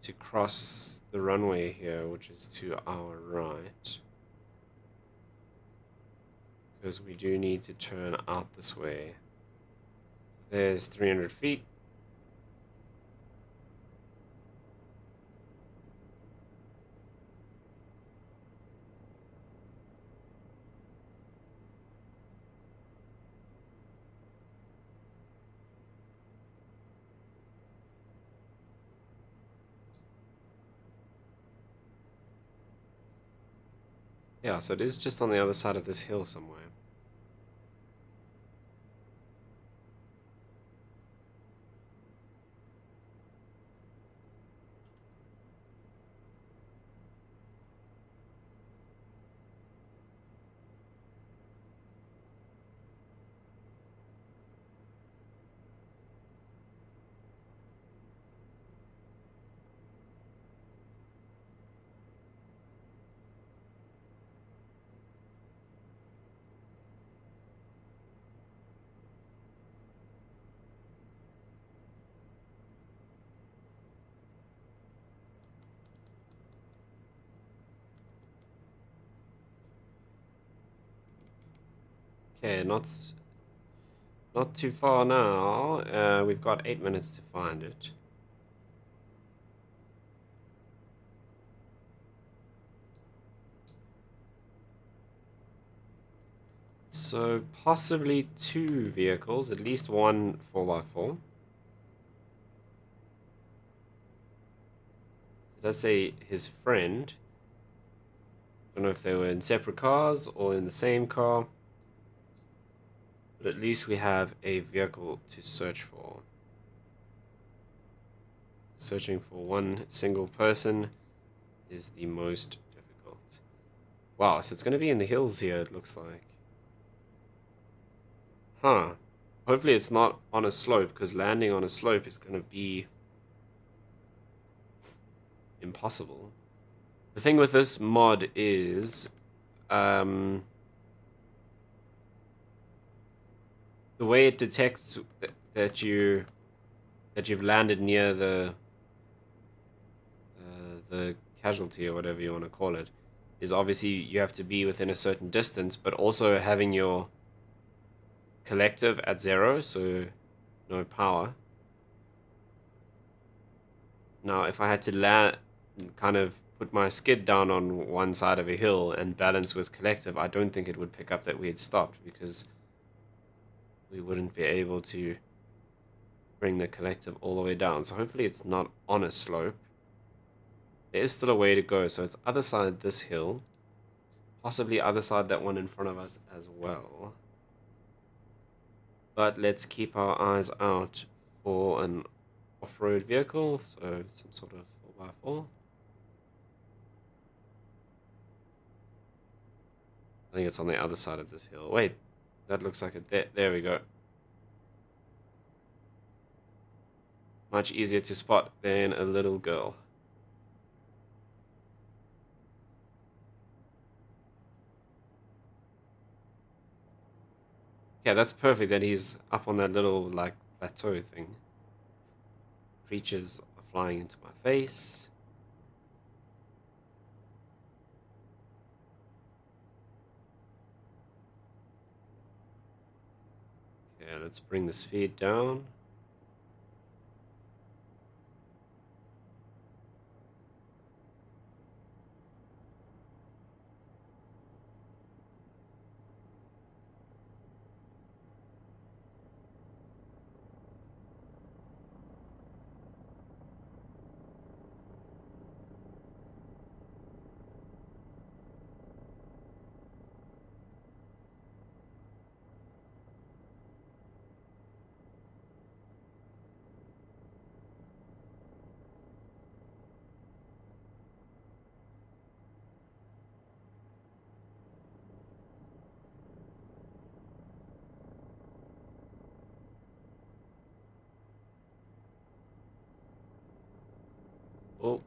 to cross the runway here, which is to our right. Because we do need to turn out this way. So there's 300 feet. Yeah, so it is just on the other side of this hill somewhere. Okay, not too far now. We've got 8 minutes to find it. So possibly 2 vehicles, at least one 4x4. Let's say his friend. Don't know if they were in separate cars or in the same car. But at least we have a vehicle to search for. Searching for one single person is the most difficult. Wow, so it's going to be in the hills here, it looks like. Huh. Hopefully it's not on a slope, because landing on a slope is going to be impossible. The thing with this mod is the way it detects that you've landed near the casualty or whatever you want to call it is obviously you have to be within a certain distance, but also having your collective at 0, so no power. Now, if I had to land, kind of put my skid down on one side of a hill and balance with collective, I don't think it would pick up that we had stopped, because we wouldn't be able to bring the collective all the way down. So hopefully it's not on a slope. There is still a way to go, so it's other side this hill, possibly other side that one in front of us as well. But let's keep our eyes out for an off-road vehicle, so some sort of 4x4. I think it's on the other side of this hill. Wait, that looks like it. There we go. Much easier to spot than a little girl. Yeah, that's perfect that he's up on that little, like, plateau thing. Creatures are flying into my face. Okay, let's bring the speed down. Oh,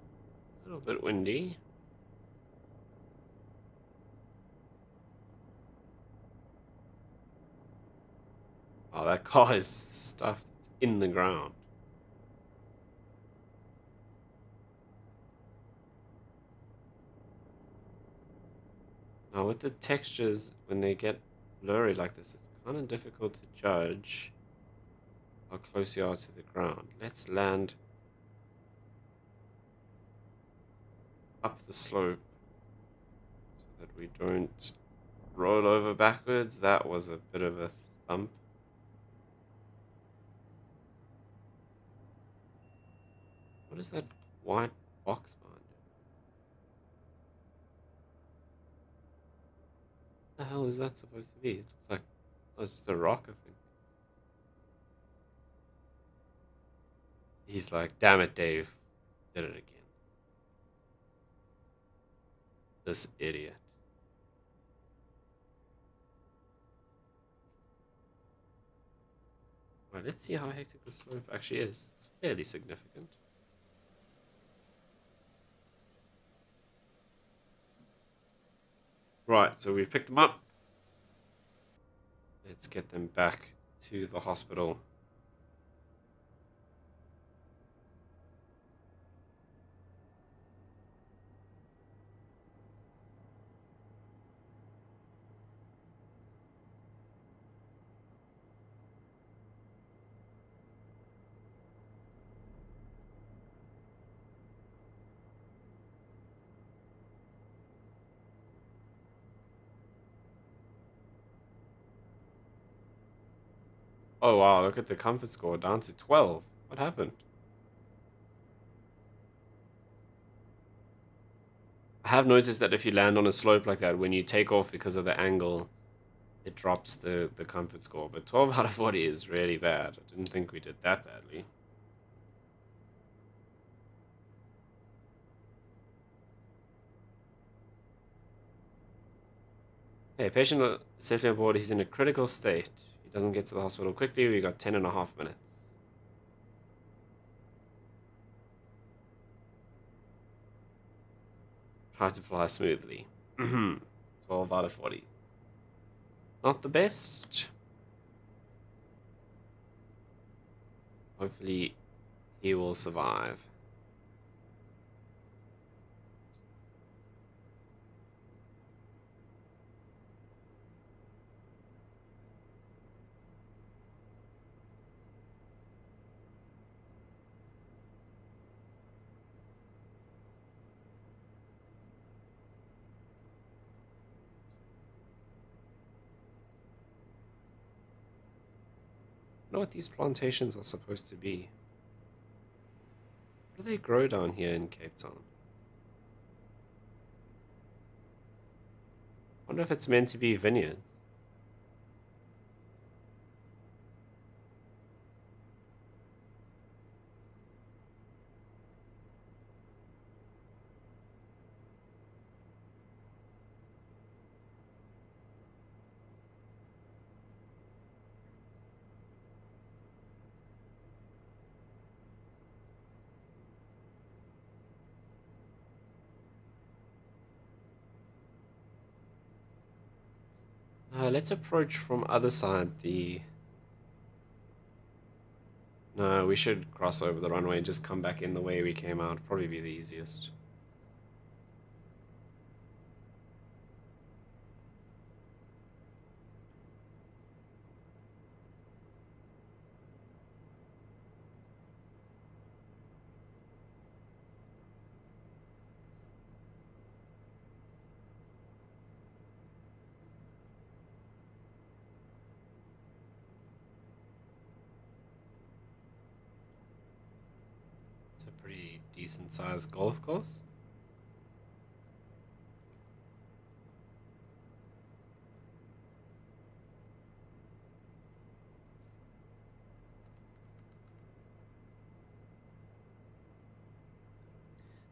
a little bit windy. Oh, that car is stuffed. It's in the ground. Now, with the textures, when they get blurry like this, it's kind of difficult to judge how close you are to the ground. Let's land up the slope so that we don't roll over backwards. That was a bit of a thump. What is that white box behind it? What the hell is that supposed to be? It looks like, oh, it's just a rock, I think. He's like, damn it, Dave. Did it again. This idiot. Right, let's see how hectic the slope actually is. It's fairly significant. Right, so we've picked them up. Let's get them back to the hospital. Oh wow, look at the comfort score down to 12. What happened? I have noticed that if you land on a slope like that, when you take off because of the angle, it drops the comfort score. But 12 out of 40 is really bad. I didn't think we did that badly. Hey, patient safely on board. He's in a critical state. If he doesn't get to the hospital quickly, we got 10.5 minutes. Try to fly smoothly. 12 out of 40. Not the best. Hopefully he will survive. I don't know what these plantations are supposed to be. What do they grow down here in Cape Town? I wonder if it's meant to be vineyards. Let's approach from other side the... No, we should cross over the runway and just come back in the way we came out. Probably be the easiest. It's a pretty decent sized golf course.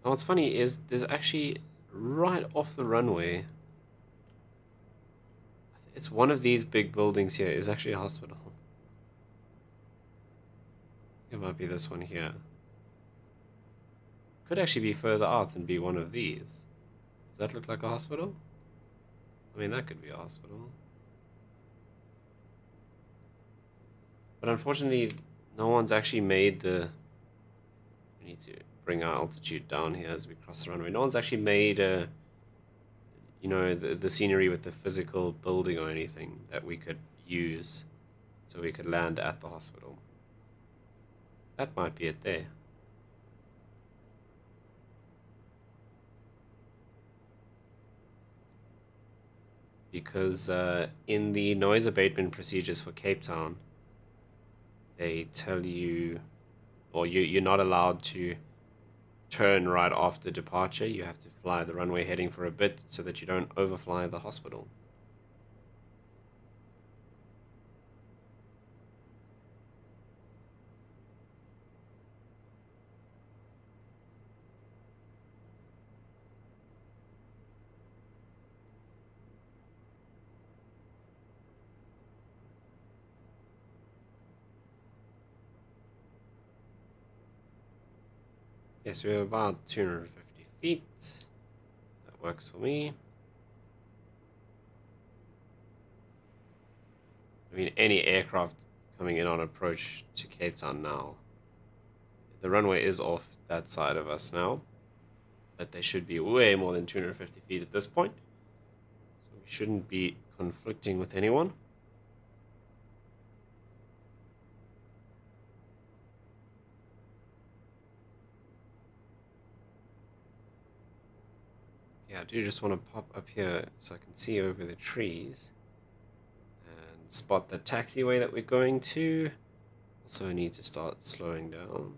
Now what's funny is there's actually right off the runway, it's one of these big buildings here is actually a hospital. It might be this one here. Could actually be further out and be one of these. Does that look like a hospital? I mean, that could be a hospital. But unfortunately, no one's actually made the... We need to bring our altitude down here as we cross the runway. No one's actually made a... You know, the scenery with the physical building or anything that we could use so we could land at the hospital. That might be it there. Because in the noise abatement procedures for Cape Town, they tell you, or you're not allowed to turn right after departure. You have to fly the runway heading for a bit so that you don't overfly the hospital. Yes, we're about 250 feet. That works for me. I mean, any aircraft coming in on approach to Cape Town now. The runway is off that side of us now, but they should be way more than 250 feet at this point. So we shouldn't be conflicting with anyone. Yeah, I do just want to pop up here so I can see over the trees. And spot the taxiway that we're going to. Also need to start slowing down.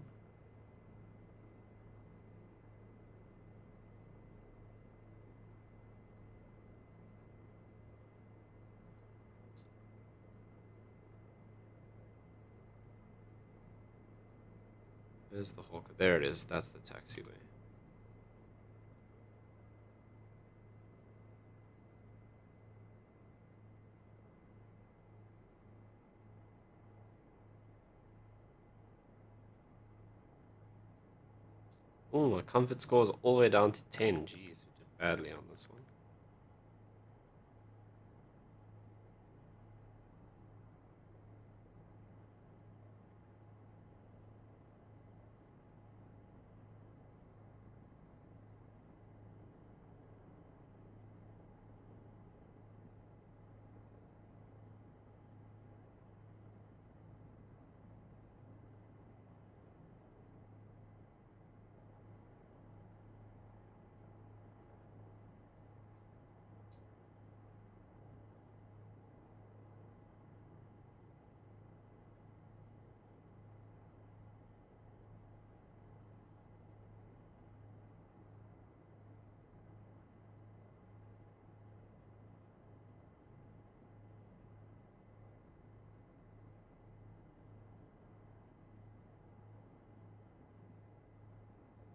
Where's the hawker? There it is. That's the taxiway. Oh, my comfort score is all the way down to 10. Jeez, we did badly on this one.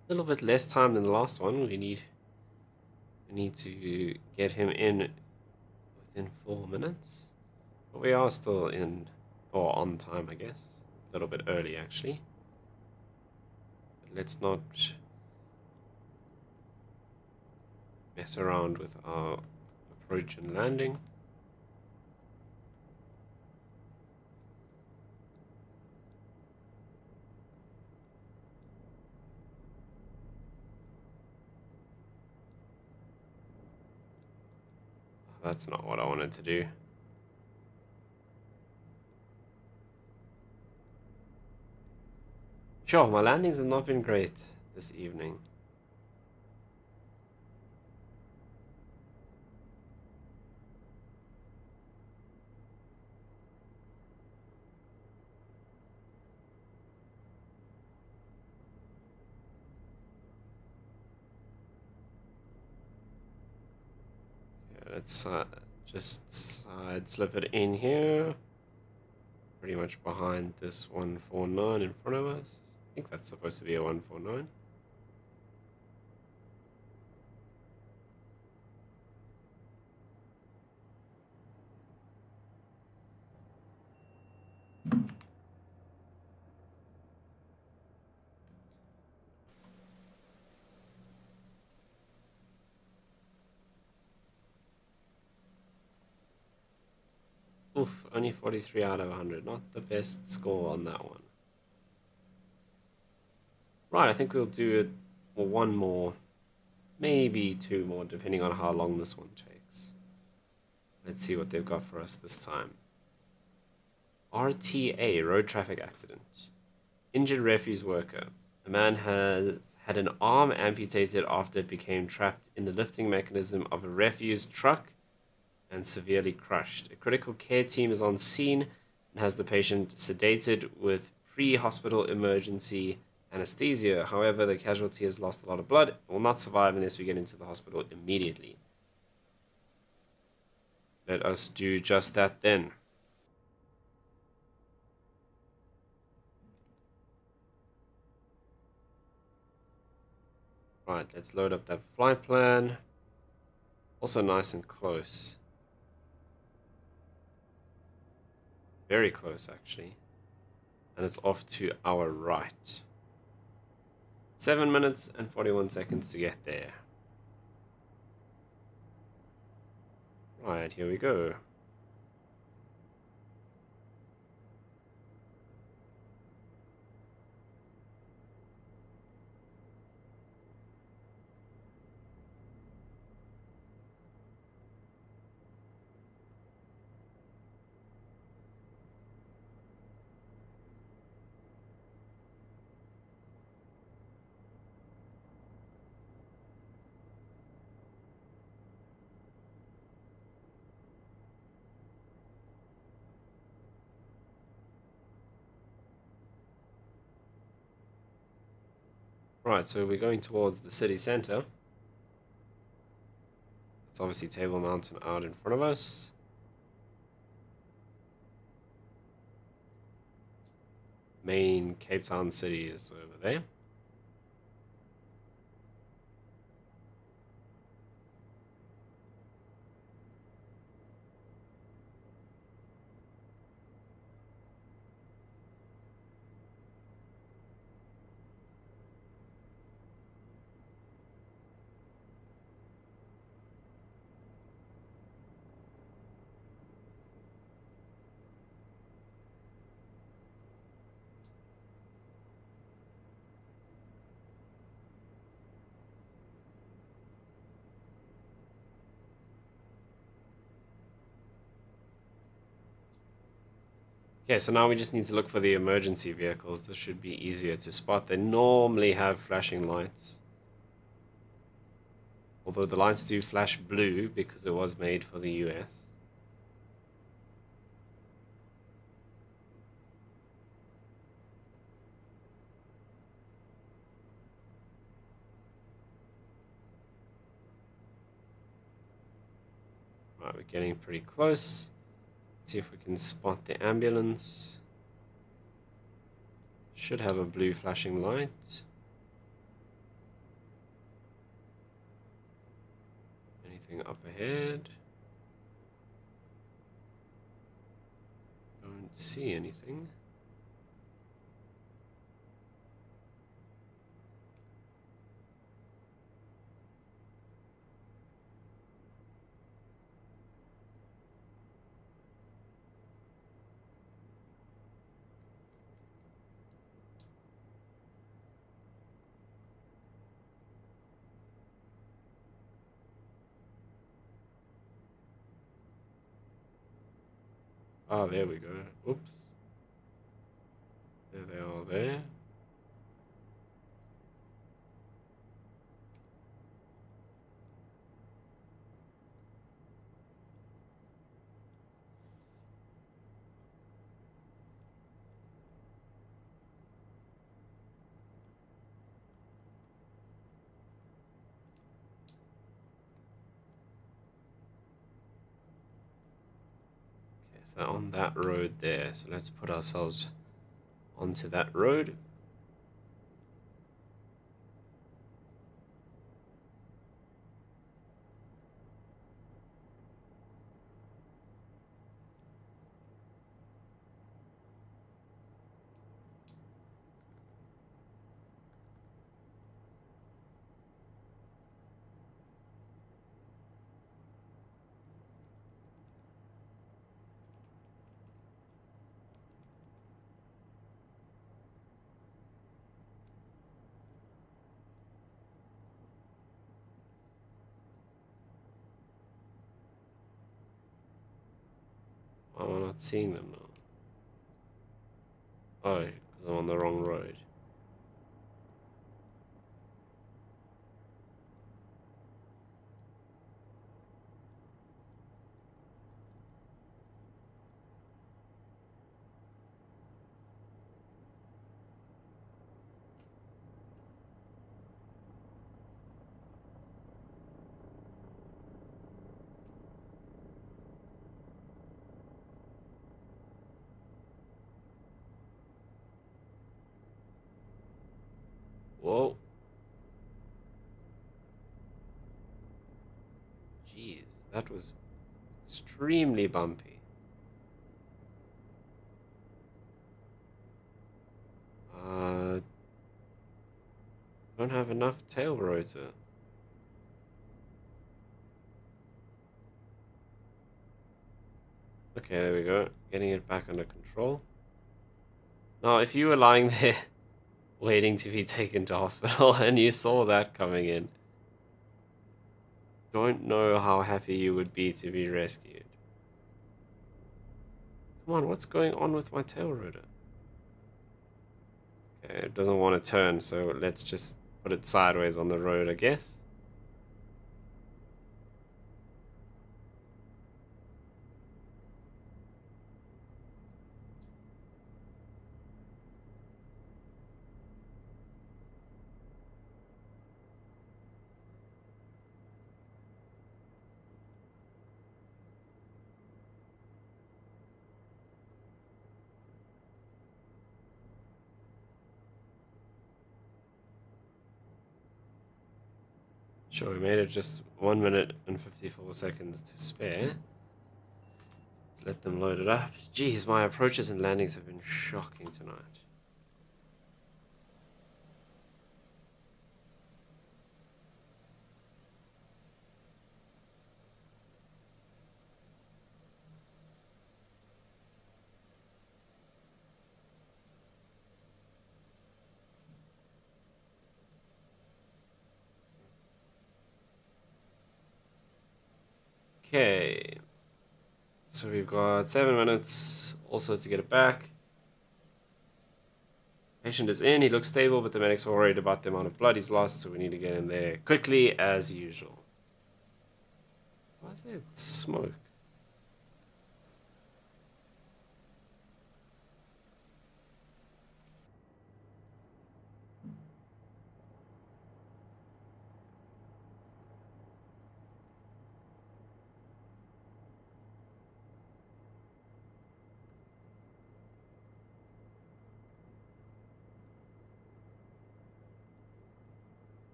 A little bit less time than the last one. We need to get him in within 4 minutes. But we are still in, or on time, I guess. A little bit early, actually. But let's not mess around with our approach and landing. That's not what I wanted to do. Sure, my landings have not been great this evening. Okay, let's just side slip it in here. Pretty much behind this 149 in front of us. I think that's supposed to be a 149. Oof, only 43 out of 100. Not the best score on that one. Right, I think we'll do it one more, maybe 2 more, depending on how long this one takes. Let's see what they've got for us this time. RTA, road traffic accident. Injured refuse worker. A man has had an arm amputated after it became trapped in the lifting mechanism of a refuse truck and severely crushed. A critical care team is on scene and has the patient sedated with pre-hospital emergency anesthesia. However, the casualty has lost a lot of blood and will not survive unless we get into the hospital immediately. Let us do just that then. Right, let's load up that flight plan. Also nice and close. Very close, actually. And it's off to our right. 7 minutes and 41 seconds to get there. Right, here we go. Right, so we're going towards the city center. It's obviously Table Mountain out in front of us. Main Cape Town city is over there. Okay, so now we just need to look for the emergency vehicles. This should be easier to spot. They normally have flashing lights. Although the lights do flash blue because it was made for the US. Right, we're getting pretty close. Let's see if we can spot the ambulance. Should have a blue flashing light. Anything up ahead? Don't see anything. Oh, there we go. Oops. There they are there. Okay, so on that road there. So let's put ourselves onto that road. Oh, I'm not seeing them now. Oh, because I'm on the wrong road. Whoa. Jeez, that was extremely bumpy. Don't have enough tail rotor. Okay, there we go. Getting it back under control. Now, if you were lying there waiting to be taken to hospital and you saw that coming in, don't know how happy you would be to be rescued. Come on, what's going on with my tail rotor? Okay, it doesn't want to turn, so let's just put it sideways on the road, I guess. Sure, we made it just 1 minute and 54 seconds to spare. Let's let them load it up. Jeez, my approaches and landings have been shocking tonight. Okay. So we've got 7 minutes also to get it back. Patient is in, he looks stable, but the medics are worried about the amount of blood he's lost, so we need to get in there quickly as usual. Why is there smoke?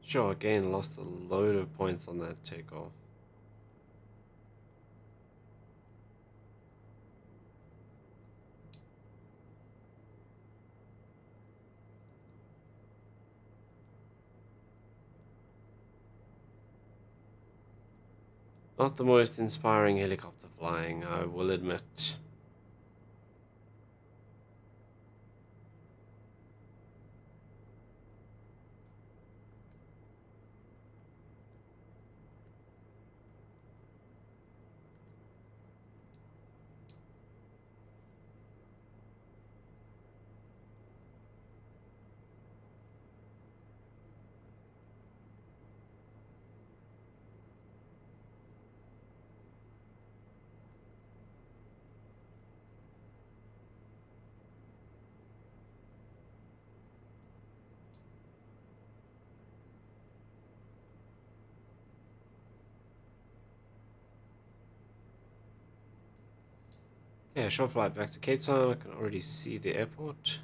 Sure, again, lost a load of points on that takeoff. Not the most inspiring helicopter flying, I will admit. Okay, short flight back to Cape Town. I can already see the airport.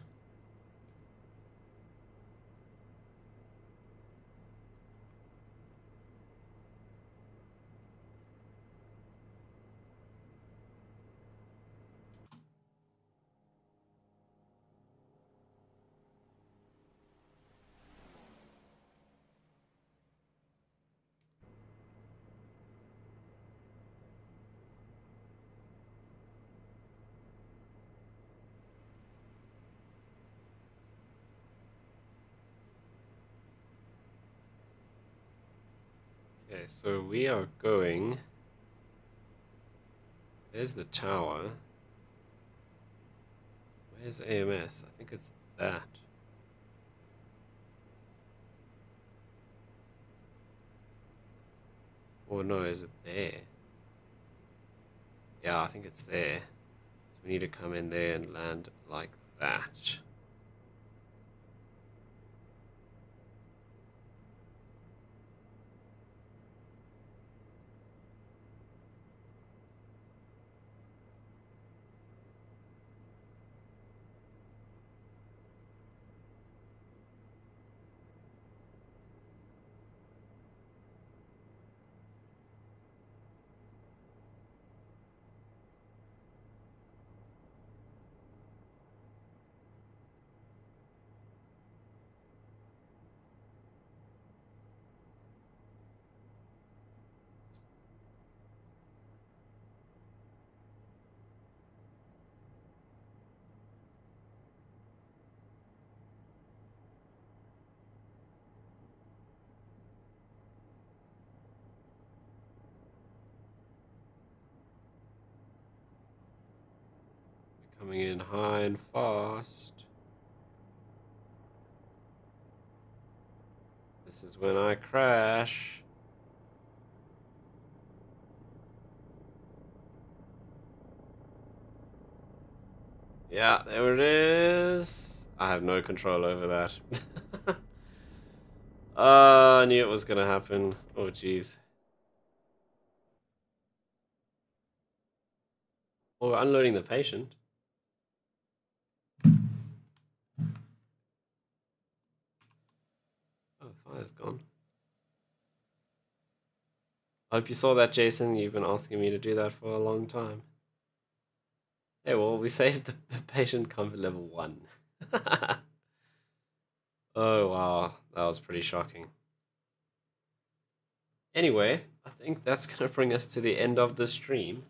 Okay, so we are going... There's the tower. Where's AMS? I think it's that. Or no, is it there? Yeah, I think it's there. So we need to come in there and land like that. Coming in high and fast. This is when I crash. Yeah, there it is. I have no control over that. I knew it was gonna happen. Oh, jeez. Oh, we're unloading the patient. Oh, fire's gone. I hope you saw that, Jason. You've been asking me to do that for a long time. Hey, well, we saved the patient comfort level 1. Oh, wow. That was pretty shocking. Anyway, I think that's going to bring us to the end of the stream.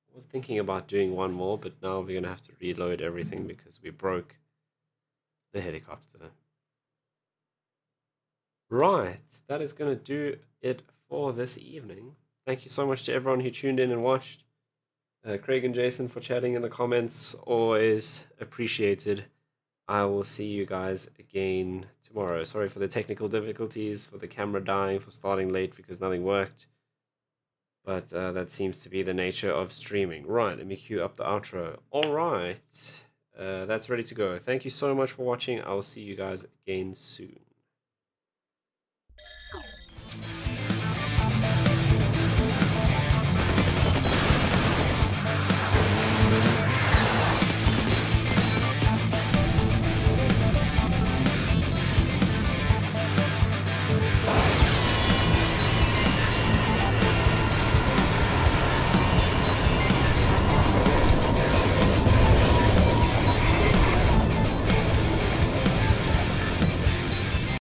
I was thinking about doing one more, but now we're going to have to reload everything because we broke the helicopter. Right, that is going to do it for this evening. Thank you so much to everyone who tuned in and watched. Craig and Jason for chatting in the comments, always appreciated. I will see you guys again tomorrow. Sorry for the technical difficulties, for the camera dying, for starting late because nothing worked. But that seems to be the nature of streaming. Right, let me cue up the outro. Alright, that's ready to go. Thank you so much for watching. I will see you guys again soon.